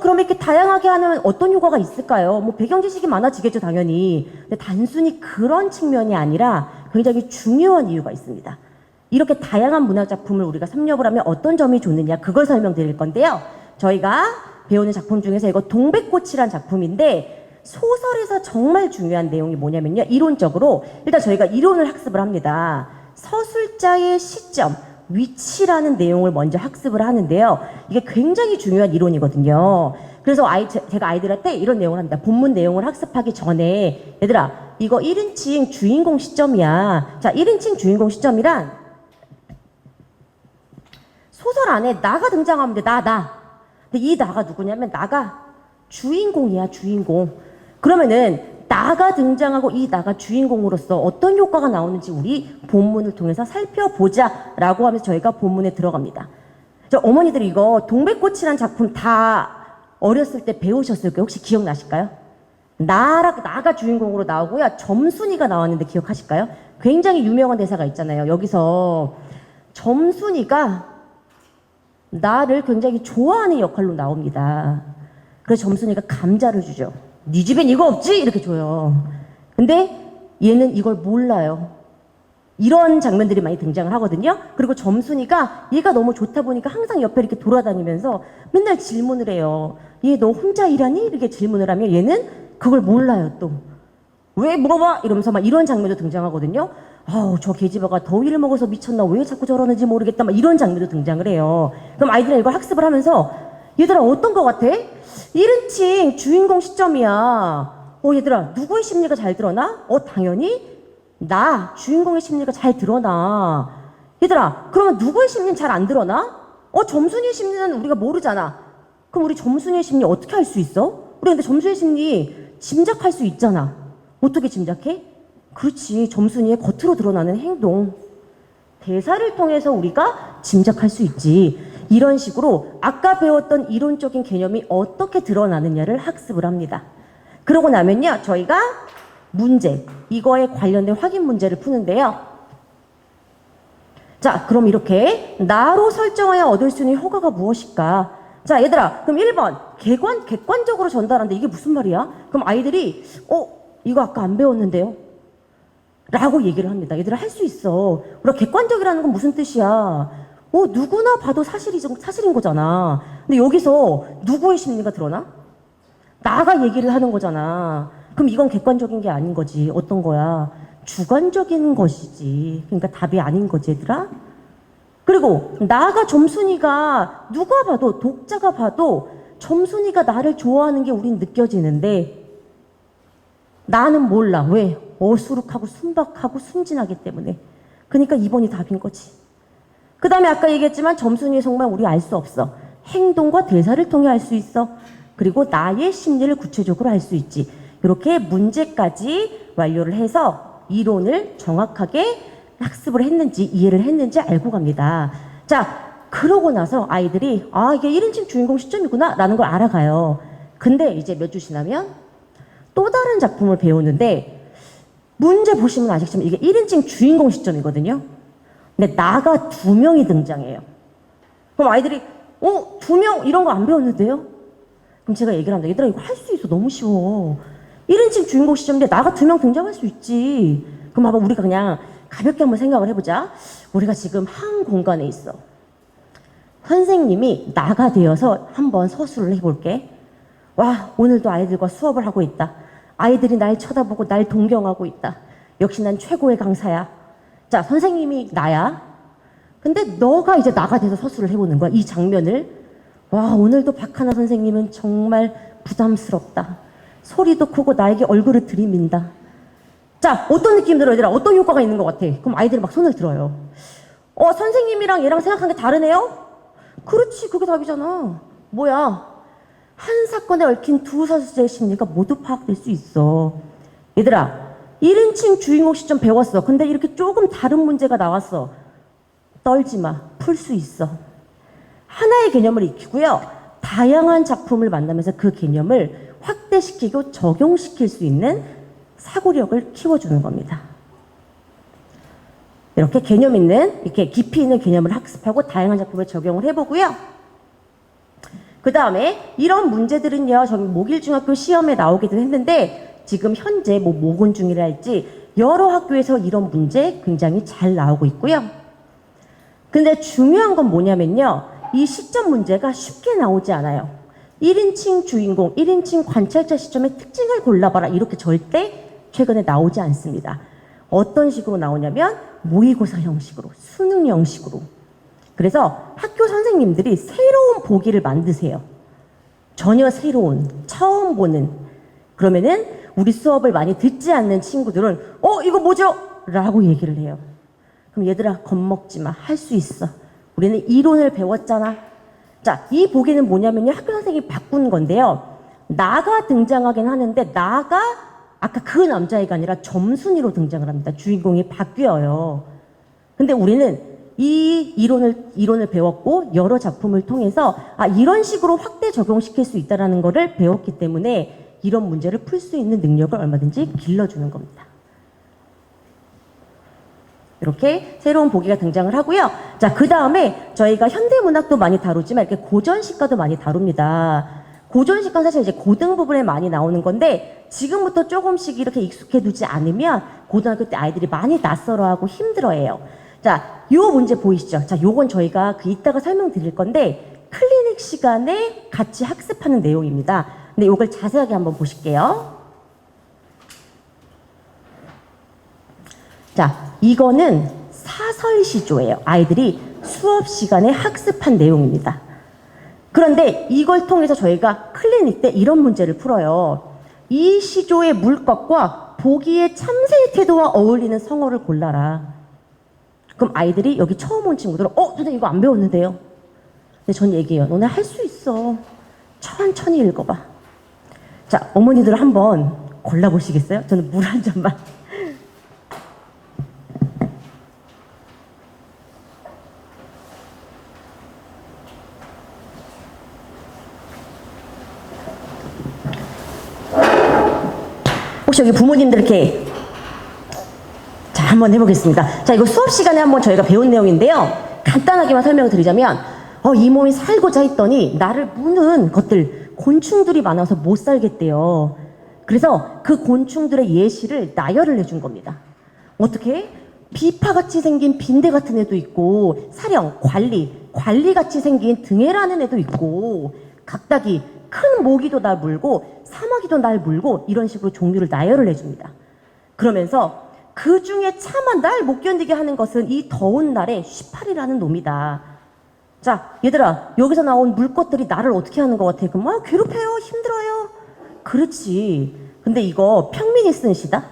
그럼 이렇게 다양하게 하면 어떤 효과가 있을까요? 뭐 배경 지식이 많아지겠죠, 당연히. 근데 단순히 그런 측면이 아니라 굉장히 중요한 이유가 있습니다. 이렇게 다양한 문학 작품을 우리가 섭렵을 하면 어떤 점이 좋느냐 그걸 설명드릴 건데요. 저희가 배우는 작품 중에서 이거 동백꽃이란 작품인데 소설에서 정말 중요한 내용이 뭐냐면요. 이론적으로 일단 저희가 이론을 학습을 합니다. 서술자의 시점, 위치라는 내용을 먼저 학습을 하는데요. 이게 굉장히 중요한 이론이거든요. 그래서 제가 아이들한테 이런 내용을 합니다. 본문 내용을 학습하기 전에 얘들아 이거 1인칭 주인공 시점이야. 자, 1인칭 주인공 시점이란 소설 안에 나가 등장하면 돼. 나. 근데 이 나가 누구냐면 나가 주인공이야, 주인공. 그러면은 나가 등장하고 이 나가 주인공으로서 어떤 효과가 나오는지 우리 본문을 통해서 살펴보자 라고 하면서 저희가 본문에 들어갑니다. 어머니들이 이거 동백꽃이라는 작품 다 어렸을 때 배우셨을 거예요. 혹시 기억나실까요? 나가 주인공으로 나오고요. 점순이가 나왔는데 기억하실까요? 굉장히 유명한 대사가 있잖아요. 여기서 점순이가 나를 굉장히 좋아하는 역할로 나옵니다. 그래서 점순이가 감자를 주죠. 네 집엔 이거 없지? 이렇게 줘요. 근데 얘는 이걸 몰라요. 이런 장면들이 많이 등장을 하거든요. 그리고 점순이가 얘가 너무 좋다 보니까 항상 옆에 이렇게 돌아다니면서 맨날 질문을 해요. 얘 너 혼자 일하니? 이렇게 질문을 하면 얘는 그걸 몰라요 또. 왜 물어봐? 이러면서 막 이런 장면도 등장하거든요. 저 계집애가 더위를 먹어서 미쳤나? 왜 자꾸 저러는지 모르겠다. 막 이런 장면도 등장을 해요. 그럼 아이들은 이걸 학습을 하면서 얘들아 어떤 거 같아? 1인칭 주인공 시점이야. 얘들아 누구의 심리가 잘 드러나? 당연히 나 주인공의 심리가 잘 드러나. 얘들아 그러면 누구의 심리는 잘 안 드러나? 점순이의 심리는 우리가 모르잖아. 그럼 우리 점순이의 심리 어떻게 할 수 있어? 우리 근데 점순이의 심리 짐작할 수 있잖아. 어떻게 짐작해? 그렇지. 점순이의 겉으로 드러나는 행동. 대사를 통해서 우리가 짐작할 수 있지. 이런 식으로 아까 배웠던 이론적인 개념이 어떻게 드러나느냐를 학습을 합니다. 그러고 나면요. 저희가 문제, 이거에 관련된 확인 문제를 푸는데요. 자, 그럼 이렇게 나로 설정하여 얻을 수 있는 효과가 무엇일까? 자, 얘들아, 그럼 1번 객관적으로 전달하는데 이게 무슨 말이야? 그럼 아이들이 이거 아까 안 배웠는데요? 라고 얘기를 합니다. 얘들아, 할 수 있어. 우리가 객관적이라는 건 무슨 뜻이야? 누구나 봐도 사실인 거잖아. 근데 여기서 누구의 심리가 드러나? 나가 얘기를 하는 거잖아. 그럼 이건 객관적인 게 아닌 거지. 어떤 거야? 주관적인 것이지. 그러니까 답이 아닌 거지, 얘들아. 그리고 나가 점순이가 누가 봐도, 독자가 봐도 점순이가 나를 좋아하는 게 우린 느껴지는데 나는 몰라. 왜? 어수룩하고 순박하고 순진하기 때문에. 그러니까 2번이 답인 거지. 그 다음에 아까 얘기했지만 점순이의 속말 우리 알 수 없어. 행동과 대사를 통해 알 수 있어. 그리고 나의 심리를 구체적으로 알 수 있지. 이렇게 문제까지 완료를 해서 이론을 정확하게 학습을 했는지 이해를 했는지 알고 갑니다. 자, 그러고 나서 아이들이 이게 1인칭 주인공 시점이구나 라는 걸 알아가요. 근데 이제 몇 주 지나면 또 다른 작품을 배우는데 문제 보시면 아시겠지만 이게 1인칭 주인공 시점이거든요. 근데 나가 2명이 등장해요. 그럼 아이들이 2명 이런 거 안 배웠는데요? 그럼 제가 얘기를 합니다. 얘들아, 이거 할 수 있어. 너무 쉬워. 1인칭 주인공 시점인데 나가 2명 등장할 수 있지. 그럼 한번 우리가 그냥 가볍게 한번 생각을 해보자. 우리가 지금 한 공간에 있어. 선생님이 나가 되어서 한번 서술을 해볼게. 와, 오늘도 아이들과 수업을 하고 있다. 아이들이 날 쳐다보고 날 동경하고 있다. 역시 난 최고의 강사야. 자, 선생님이 나야. 근데 너가 이제 나가 돼서 서술을 해보는 거야. 이 장면을. 와, 오늘도 박하나 선생님은 정말 부담스럽다. 소리도 크고 나에게 얼굴을 들이민다. 자, 어떤 느낌 들어, 얘들아? 어떤 효과가 있는 것 같아? 그럼 아이들이 막 손을 들어요. 선생님이랑 얘랑 생각한 게 다르네요? 그렇지, 그게 답이잖아. 뭐야? 한 사건에 얽힌 두 사수자의 심리가 모두 파악될 수 있어. 얘들아, 1인칭 주인공 시점 배웠어. 근데 이렇게 조금 다른 문제가 나왔어. 떨지 마. 풀 수 있어. 하나의 개념을 익히고요. 다양한 작품을 만나면서 그 개념을 확대시키고 적용시킬 수 있는 사고력을 키워주는 겁니다. 이렇게 개념 있는, 이렇게 깊이 있는 개념을 학습하고 다양한 작품을 적용을 해보고요. 그 다음에 이런 문제들은요, 저기 목일중학교 시험에 나오기도 했는데 지금 현재 모건중이랄지 여러 학교에서 이런 문제 굉장히 잘 나오고 있고요. 근데 중요한 건 뭐냐면요, 이 시점 문제가 쉽게 나오지 않아요. 1인칭 주인공, 1인칭 관찰자 시점의 특징을 골라봐라, 이렇게 절대 최근에 나오지 않습니다. 어떤 식으로 나오냐면 모의고사 형식으로, 수능 형식으로. 그래서 학교 선생님들이 새로운 보기를 만드세요. 전혀 새로운, 처음 보는. 그러면은 우리 수업을 많이 듣지 않는 친구들은 이거 뭐죠? 라고 얘기를 해요. 그럼 얘들아, 겁먹지 마. 할 수 있어. 우리는 이론을 배웠잖아. 자, 이 보기는 뭐냐면요, 학교 선생님이 바꾼 건데요. 나가 등장하긴 하는데 나가 아까 그 남자애가 아니라 점순이로 등장을 합니다. 주인공이 바뀌어요. 근데 우리는 이 이론을 배웠고 여러 작품을 통해서 이런 식으로 확대 적용시킬 수 있다는 거를 배웠기 때문에 이런 문제를 풀 수 있는 능력을 얼마든지 길러주는 겁니다. 이렇게 새로운 보기가 등장을 하고요. 자, 그 다음에 저희가 현대문학도 많이 다루지만 이렇게 고전시가도 많이 다룹니다. 고전시가 사실 이제 고등 부분에 많이 나오는 건데 지금부터 조금씩 이렇게 익숙해 두지 않으면 고등학교 때 아이들이 많이 낯설어하고 힘들어해요. 자, 요 문제 보이시죠? 자, 요건 저희가 이따가 설명드릴 건데 클리닉 시간에 같이 학습하는 내용입니다. 근데 요걸 자세하게 한번 보실게요. 자, 이거는 사설시조예요. 아이들이 수업 시간에 학습한 내용입니다. 그런데 이걸 통해서 저희가 클리닉 때 이런 문제를 풀어요. 이 시조의 물것과 보기의 참새의 태도와 어울리는 성어를 골라라. 그럼 아이들이 여기 처음 온 친구들은 선생님 이거 안 배웠는데요? 근데 전 얘기해요. 너네 할 수 있어. 천천히 읽어봐. 자, 어머니들 한번 골라보시겠어요? 저는 물 한 잔만. 혹시 여기 부모님들 이렇게 자 한번 해보겠습니다. 자 이거 수업 시간에 한번 저희가 배운 내용인데요. 간단하게만 설명을 드리자면 이 몸이 살고자 했더니 나를 무는 것들 곤충들이 많아서 못 살겠대요. 그래서 그 곤충들의 예시를 나열을 해준 겁니다. 어떻게? 비파같이 생긴 빈대 같은 애도 있고 사령, 관리같이 생긴 등해라는 애도 있고 각다기, 큰 모기도 날 물고 사마귀도 날 물고 이런 식으로 종류를 나열을 해줍니다. 그러면서 그 중에 차마 날 못 견디게 하는 것은 이 더운 날에 쉬파리라는 놈이다. 자 얘들아 여기서 나온 물것들이 나를 어떻게 하는 것 같아? 그럼 괴롭혀요, 힘들어요. 그렇지. 근데 이거 평민이 쓴 시다?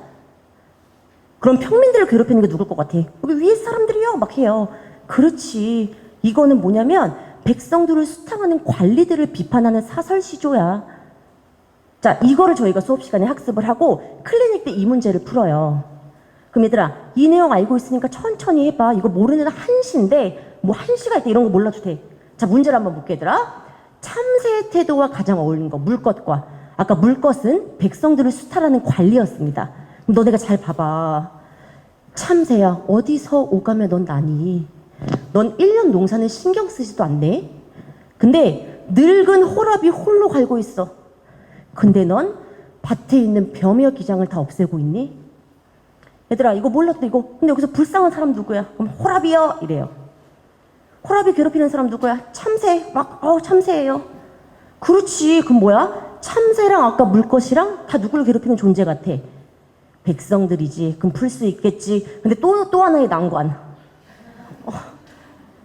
그럼 평민들을 괴롭히는 게 누굴 것 같아? 여기 위에 사람들이요 막 해요. 그렇지. 이거는 뭐냐면 백성들을 수탕하는 관리들을 비판하는 사설시조야. 자 이거를 저희가 수업 시간에 학습을 하고 클리닉 때 이 문제를 풀어요. 그럼 얘들아 이 내용 알고 있으니까 천천히 해봐. 이거 모르는 한시인데 뭐 한시가 있다 이런 거 몰라도 돼. 자 문제를 한번 볼게 얘들아. 참새의 태도와 가장 어울리는 거 물것과 아까 물것은 백성들을 수탈하는 관리였습니다. 그럼 너네가 잘 봐봐. 참새야 어디서 오가며 넌 나니? 넌 1년 농사는 신경 쓰지도 않네? 근데 늙은 호랍이 홀로 갈고 있어. 근데 넌 밭에 있는 벼며 기장을 다 없애고 있니? 얘들아 이거 몰랐다 이거. 근데 여기서 불쌍한 사람 누구야? 그럼 호랍이요 이래요. 호랍이 괴롭히는 사람 누구야? 참새. 막 참새예요. 그렇지. 그럼 뭐야? 참새랑 아까 물것이랑 다 누구를 괴롭히는 존재 같아? 백성들이지. 그럼 풀 수 있겠지. 근데 또 하나의 난관.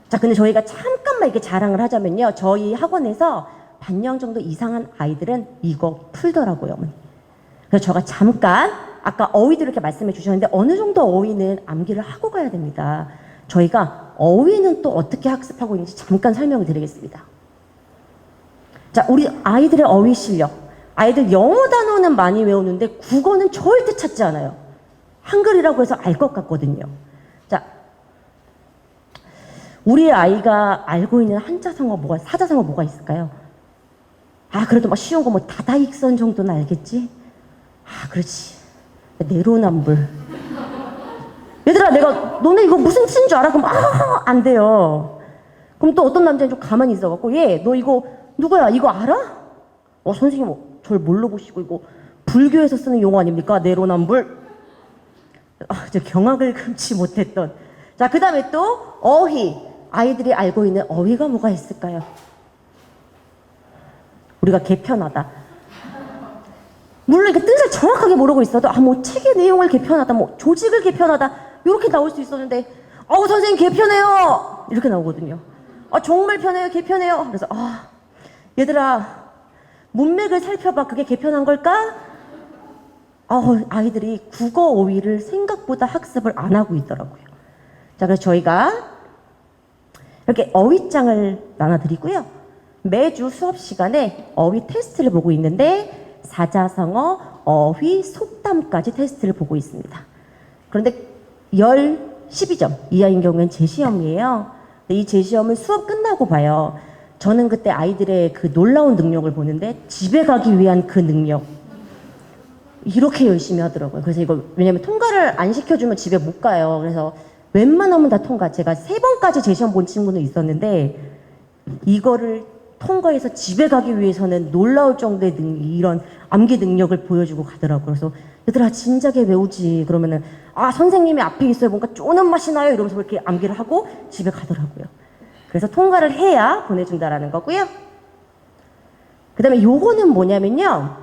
자, 근데 저희가 잠깐만 이렇게 자랑을 하자면요. 저희 학원에서 반년 정도 이상한 아이들은 이거 풀더라고요. 그래서 제가 잠깐 아까 어휘들 이렇게 말씀해 주셨는데 어느 정도 어휘는 암기를 하고 가야 됩니다. 저희가 어휘는 또 어떻게 학습하고 있는지 잠깐 설명을 드리겠습니다. 자, 우리 아이들의 어휘 실력. 아이들 영어 단어는 많이 외우는데 국어는 절대 찾지 않아요. 한글이라고 해서 알 것 같거든요. 자, 우리 아이가 알고 있는 한자성어 사자성어 뭐가 있을까요? 그래도 막 쉬운 거 뭐 다다익선 정도는 알겠지? 그렇지. 내로남불. 얘들아 내가 너네 이거 무슨 뜻인 줄 알아? 그럼 안 돼요. 그럼 또 어떤 남자는 좀 가만히 있어갖고 얘 너 이거 누구야? 이거 알아? 선생님 절 뭘로 보시고 이거 불교에서 쓰는 용어 아닙니까? 내로남불. 저 경악을 금치 못했던. 자, 그 다음에 또 어휘. 아이들이 알고 있는 어휘가 뭐가 있을까요? 우리가 개편하다. 물론 이렇게 뜻을 정확하게 모르고 있어도 뭐 책의 내용을 개편하다, 뭐 조직을 개편하다 이렇게 나올 수 있었는데 선생님 개편해요 이렇게 나오거든요. 정말 편해요 개편해요. 그래서 얘들아 문맥을 살펴봐. 그게 개편한 걸까? 아이들이 국어 어휘를 생각보다 학습을 안 하고 있더라고요. 자, 그래서 저희가 이렇게 어휘장을 나눠드리고요. 매주 수업 시간에 어휘 테스트를 보고 있는데 사자성어, 어휘, 속담까지 테스트를 보고 있습니다. 그런데 12점 이하인 경우는 재시험이에요. 이 재시험은 수업 끝나고 봐요. 저는 그때 아이들의 그 놀라운 능력을 보는데 집에 가기 위한 그 능력 이렇게 열심히 하더라고요. 그래서 이거 왜냐면 통과를 안 시켜주면 집에 못 가요. 그래서 웬만하면 다 통과. 제가 3번까지 재시험 본 친구는 있었는데 이거를 통과해서 집에 가기 위해서는 놀라울 정도의 이런 암기 능력을 보여주고 가더라고요. 그래서 얘들아 진작에 외우지. 그러면은 선생님이 앞에 있어요. 뭔가 쪼는 맛이 나요. 이러면서 이렇게 암기를 하고 집에 가더라고요. 그래서 통과를 해야 보내준다라는 거고요. 그 다음에 요거는 뭐냐면요.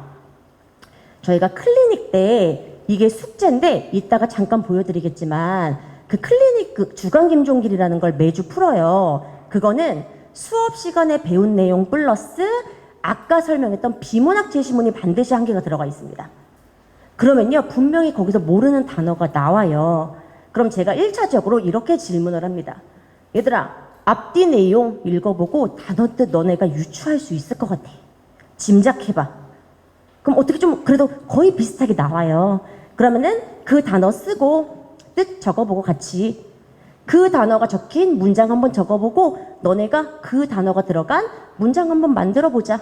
저희가 클리닉 때 이게 숙제인데 이따가 잠깐 보여드리겠지만 그 클리닉 그 주간 김종길이라는 걸 매주 풀어요. 그거는 수업 시간에 배운 내용 플러스 아까 설명했던 비문학 제시문이 반드시 한 개가 들어가 있습니다. 그러면요 분명히 거기서 모르는 단어가 나와요. 그럼 제가 1차적으로 이렇게 질문을 합니다. 얘들아 앞뒤 내용 읽어보고 단어 뜻 너네가 유추할 수 있을 것 같아. 짐작해봐. 그럼 어떻게 좀 그래도 거의 비슷하게 나와요. 그러면은 그 단어 쓰고 뜻 적어보고 같이 그 단어가 적힌 문장 한번 적어보고 너네가 그 단어가 들어간 문장 한번 만들어보자.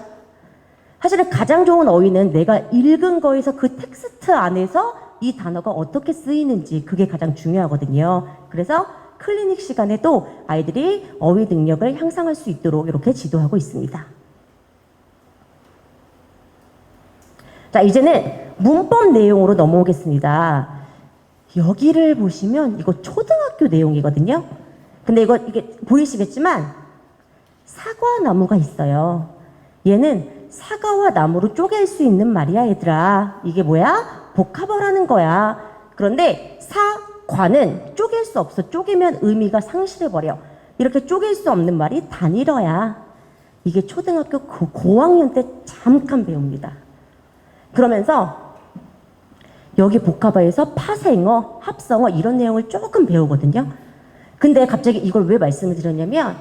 사실은 가장 좋은 어휘는 내가 읽은 거에서 그 텍스트 안에서 이 단어가 어떻게 쓰이는지 그게 가장 중요하거든요. 그래서 클리닉 시간에도 아이들이 어휘 능력을 향상할 수 있도록 이렇게 지도하고 있습니다. 자, 이제는 문법 내용으로 넘어오겠습니다. 여기를 보시면 이거 초등학교 내용이거든요. 근데 이게 보이시겠지만 사과나무가 있어요. 얘는 사과와 나무로 쪼갤 수 있는 말이야, 얘들아. 이게 뭐야? 복합어라는 거야. 그런데 사과는 쪼갤 수 없어. 쪼개면 의미가 상실해버려. 이렇게 쪼갤 수 없는 말이 단일어야. 이게 초등학교 고학년 때 잠깐 배웁니다. 그러면서 여기 복합어에서 파생어, 합성어 이런 내용을 조금 배우거든요. 근데 갑자기 이걸 왜 말씀을 드렸냐면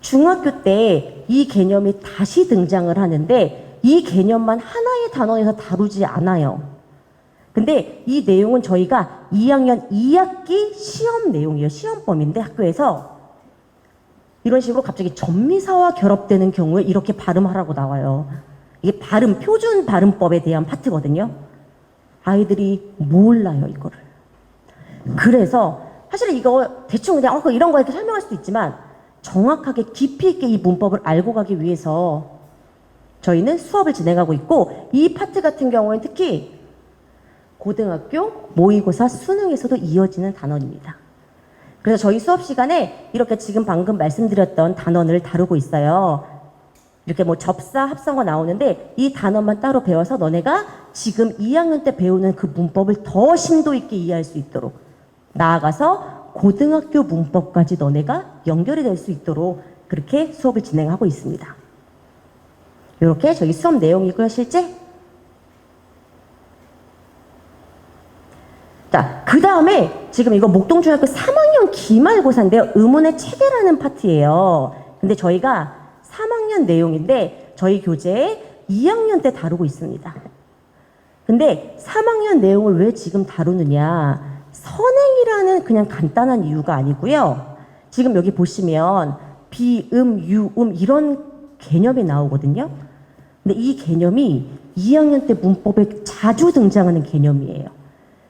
중학교 때 이 개념이 다시 등장을 하는데 이 개념만 하나의 단원에서 다루지 않아요. 근데 이 내용은 저희가 2학년 2학기 시험 내용이에요. 시험범인데 학교에서 이런 식으로 갑자기 전미사와 결합되는 경우에 이렇게 발음하라고 나와요. 이게 표준 발음법에 대한 파트거든요. 아이들이 몰라요, 이거를. 그래서 사실 이거 대충 그냥 이런 거 이렇게 설명할 수도 있지만 정확하게 깊이 있게 이 문법을 알고 가기 위해서 저희는 수업을 진행하고 있고 이 파트 같은 경우에는 특히 고등학교 모의고사 수능에서도 이어지는 단원입니다. 그래서 저희 수업 시간에 이렇게 지금 방금 말씀드렸던 단원을 다루고 있어요. 이렇게 뭐 접사, 합성어 나오는데 이 단어만 따로 배워서 너네가 지금 2학년 때 배우는 그 문법을 더 심도 있게 이해할 수 있도록 나아가서 고등학교 문법까지 너네가 연결이 될 수 있도록 그렇게 수업을 진행하고 있습니다. 이렇게 저희 수업 내용이고요, 실제. 자, 그 다음에 지금 이거 목동중학교 3학년 기말고사인데요. 의문의 체계라는 파트예요. 근데 저희가 3학년 내용인데 저희 교재에 2학년 때 다루고 있습니다. 근데 3학년 내용을 왜 지금 다루느냐? 선행이라는 그냥 간단한 이유가 아니고요. 지금 여기 보시면 비음, 유음 이런 개념이 나오거든요. 근데 이 개념이 2학년 때 문법에 자주 등장하는 개념이에요.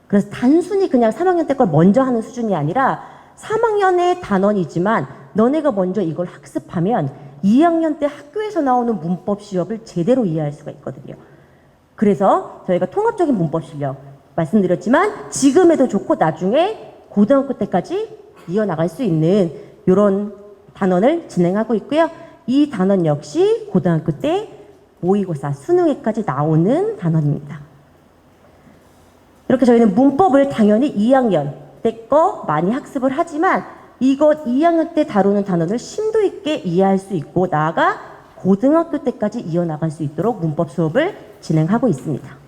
그래서 단순히 그냥 3학년 때 걸 먼저 하는 수준이 아니라 3학년의 단원이지만 너네가 먼저 이걸 학습하면 2학년 때 학교에서 나오는 문법 시험을 제대로 이해할 수가 있거든요. 그래서 저희가 통합적인 문법 실력 말씀드렸지만 지금에도 좋고 나중에 고등학교 때까지 이어나갈 수 있는 이런 단원을 진행하고 있고요. 이 단원 역시 고등학교 때 모의고사, 수능에까지 나오는 단원입니다. 이렇게 저희는 문법을 당연히 2학년 때 거 많이 학습을 하지만 이것 2학년 때 다루는 단원을 심도 있게 이해할 수 있고 나아가 고등학교 때까지 이어나갈 수 있도록 문법 수업을 진행하고 있습니다.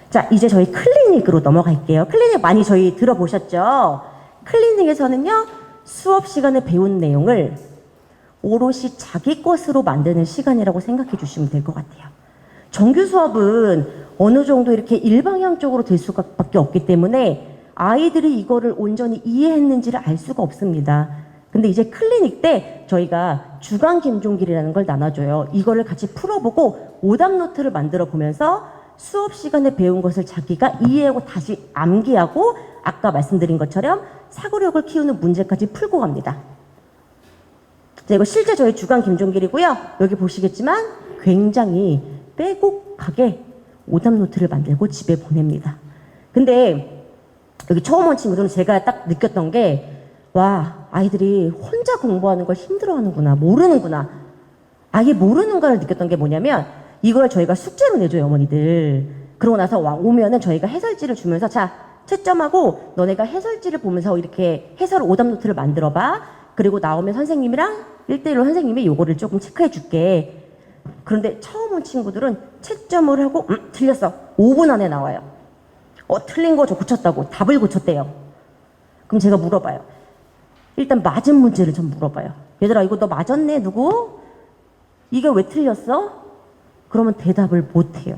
자, 이제 저희 클리닉으로 넘어갈게요. 클리닉 많이 저희 들어보셨죠? 클리닉에서는요, 수업 시간에 배운 내용을 오롯이 자기 것으로 만드는 시간이라고 생각해 주시면 될 것 같아요. 정규 수업은 어느 정도 이렇게 일방향적으로 될 수밖에 없기 때문에 아이들이 이거를 온전히 이해했는지를 알 수가 없습니다. 근데 이제 클리닉 때 저희가 주간 김종길이라는 걸 나눠줘요. 이거를 같이 풀어보고 오답 노트를 만들어 보면서 수업 시간에 배운 것을 자기가 이해하고 다시 암기하고 아까 말씀드린 것처럼 사고력을 키우는 문제까지 풀고 갑니다. 자, 이거 실제 저희 주간 김종길이고요. 여기 보시겠지만 굉장히 빼곡하게 오답 노트를 만들고 집에 보냅니다. 근데 여기 처음 온 친구들은 제가 딱 느꼈던 게 와, 아이들이 혼자 공부하는 걸 힘들어하는구나, 모르는구나. 아예 모르는가를 느꼈던 게 뭐냐면 이걸 저희가 숙제로 내줘요, 어머니들. 그러고 나서 오면은 저희가 해설지를 주면서 자, 채점하고 너네가 해설지를 보면서 이렇게 해설 오답 노트를 만들어봐. 그리고 나오면 선생님이랑 1대1로 선생님이 요거를 조금 체크해 줄게. 그런데 처음 온 친구들은 채점을 하고 틀렸어. 5분 안에 나와요. 틀린 거 저 고쳤다고. 답을 고쳤대요. 그럼 제가 물어봐요. 일단 맞은 문제를 좀 물어봐요. 얘들아, 이거 너 맞았네, 누구? 이게 왜 틀렸어? 그러면 대답을 못해요.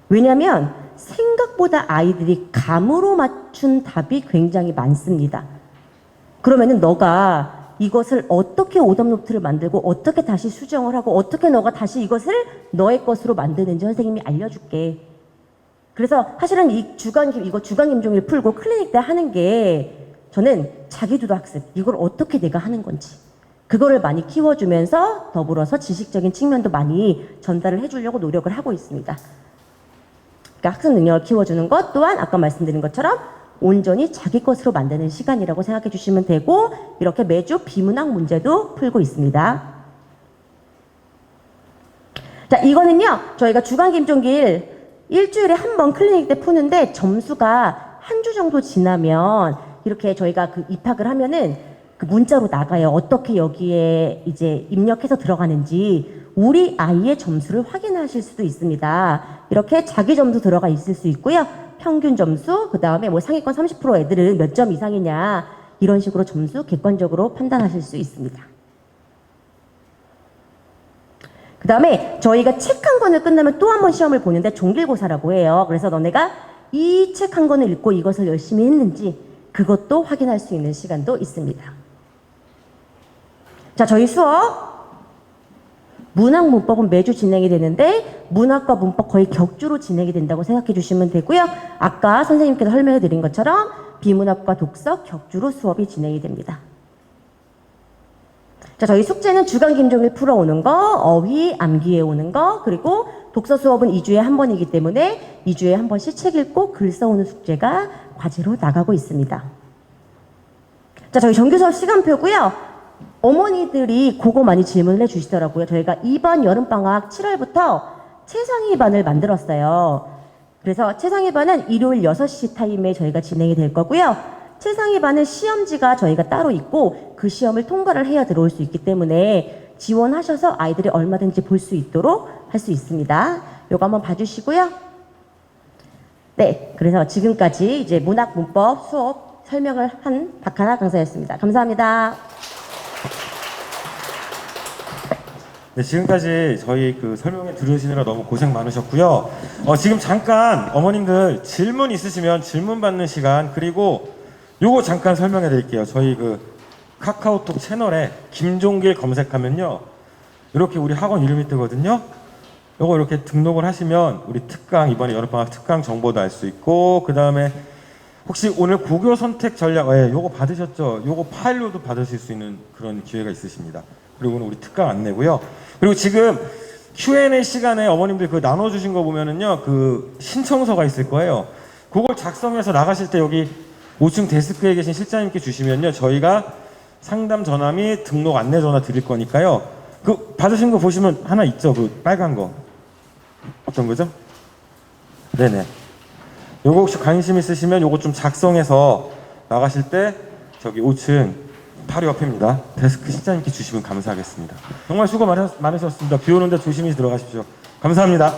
왜냐하면 생각보다 아이들이 감으로 맞춘 답이 굉장히 많습니다. 그러면은 너가 이것을 어떻게 오답 노트를 만들고 어떻게 다시 수정을 하고 어떻게 너가 다시 이것을 너의 것으로 만드는지 선생님이 알려줄게. 그래서 사실은 이거 주간 김종일 풀고 클리닉 때 하는 게 저는 자기주도 학습, 이걸 어떻게 내가 하는 건지 그거를 많이 키워주면서 더불어서 지식적인 측면도 많이 전달을 해주려고 노력을 하고 있습니다. 그러니까 학습 능력을 키워주는 것 또한 아까 말씀드린 것처럼 온전히 자기 것으로 만드는 시간이라고 생각해 주시면 되고, 이렇게 매주 비문학 문제도 풀고 있습니다. 자, 이거는요 저희가 주간 김종길 일주일에 한 번 클리닉 때 푸는데 점수가 한 주 정도 지나면 이렇게 저희가 그 입학을 하면은 그 문자로 나가요. 어떻게 여기에 이제 입력해서 들어가는지 우리 아이의 점수를 확인하실 수도 있습니다. 이렇게 자기 점수 들어가 있을 수 있고요. 평균 점수, 그 다음에 뭐 상위권 30% 애들은 몇 점 이상이냐 이런 식으로 점수 객관적으로 판단하실 수 있습니다. 그 다음에 저희가 책 한 권을 끝나면 또 한 번 시험을 보는데 종길고사라고 해요. 그래서 너네가 이 책 한 권을 읽고 이것을 열심히 했는지 그것도 확인할 수 있는 시간도 있습니다. 자, 저희 수업 문학 문법은 매주 진행이 되는데 문학과 문법 거의 격주로 진행이 된다고 생각해 주시면 되고요. 아까 선생님께서 설명해 드린 것처럼 비문학과 독서 격주로 수업이 진행이 됩니다. 자, 저희 숙제는 주간 김종일 풀어오는 거, 어휘 암기해 오는 거, 그리고 독서 수업은 2주에 한 번이기 때문에 2주에 한 번씩 책 읽고 글 써오는 숙제가 과제로 나가고 있습니다. 자, 저희 정규 수업 시간표고요. 어머니들이 그거 많이 질문을 해주시더라고요. 저희가 이번 여름방학 7월부터 최상위반을 만들었어요. 그래서 최상위반은 일요일 6시 타임에 저희가 진행이 될 거고요. 최상위반은 시험지가 저희가 따로 있고 그 시험을 통과를 해야 들어올 수 있기 때문에 지원하셔서 아이들이 얼마든지 볼 수 있도록 할 수 있습니다. 요거 한번 봐주시고요. 네, 그래서 지금까지 이제 문학 문법 수업 설명을 한 박하나 강사였습니다. 감사합니다. 네, 지금까지 저희 그 설명회 들으시느라 너무 고생 많으셨고요. 지금 잠깐 어머님들 질문 있으시면 질문 받는 시간, 그리고 요거 잠깐 설명해 드릴게요. 저희 그 카카오톡 채널에 김종길 검색하면요, 이렇게 우리 학원 이름이 뜨거든요. 요거 이렇게 등록을 하시면 우리 특강, 이번에 여름방학 특강 정보도 알 수 있고, 그 다음에 혹시 오늘 고교 선택 전략, 요거 받으셨죠? 요거 파일로도 받으실 수 있는 그런 기회가 있으십니다. 그리고 오늘 우리 특강 안내고요. 그리고 지금 Q&A 시간에 어머님들 그 나눠주신 거 보면은요, 그 신청서가 있을 거예요. 그걸 작성해서 나가실 때 여기 5층 데스크에 계신 실장님께 주시면요, 저희가 상담 전화 및 등록 안내 전화 드릴 거니까요. 그 받으신 거 보시면 하나 있죠? 그 빨간 거. 어떤 거죠? 네네. 요거 혹시 관심 있으시면 요거 좀 작성해서 나가실 때 저기 5층 바로 옆입니다. 데스크 실장님께 주시면 감사하겠습니다. 정말 수고 많으셨습니다. 비 오는데 조심히 들어가십시오. 감사합니다.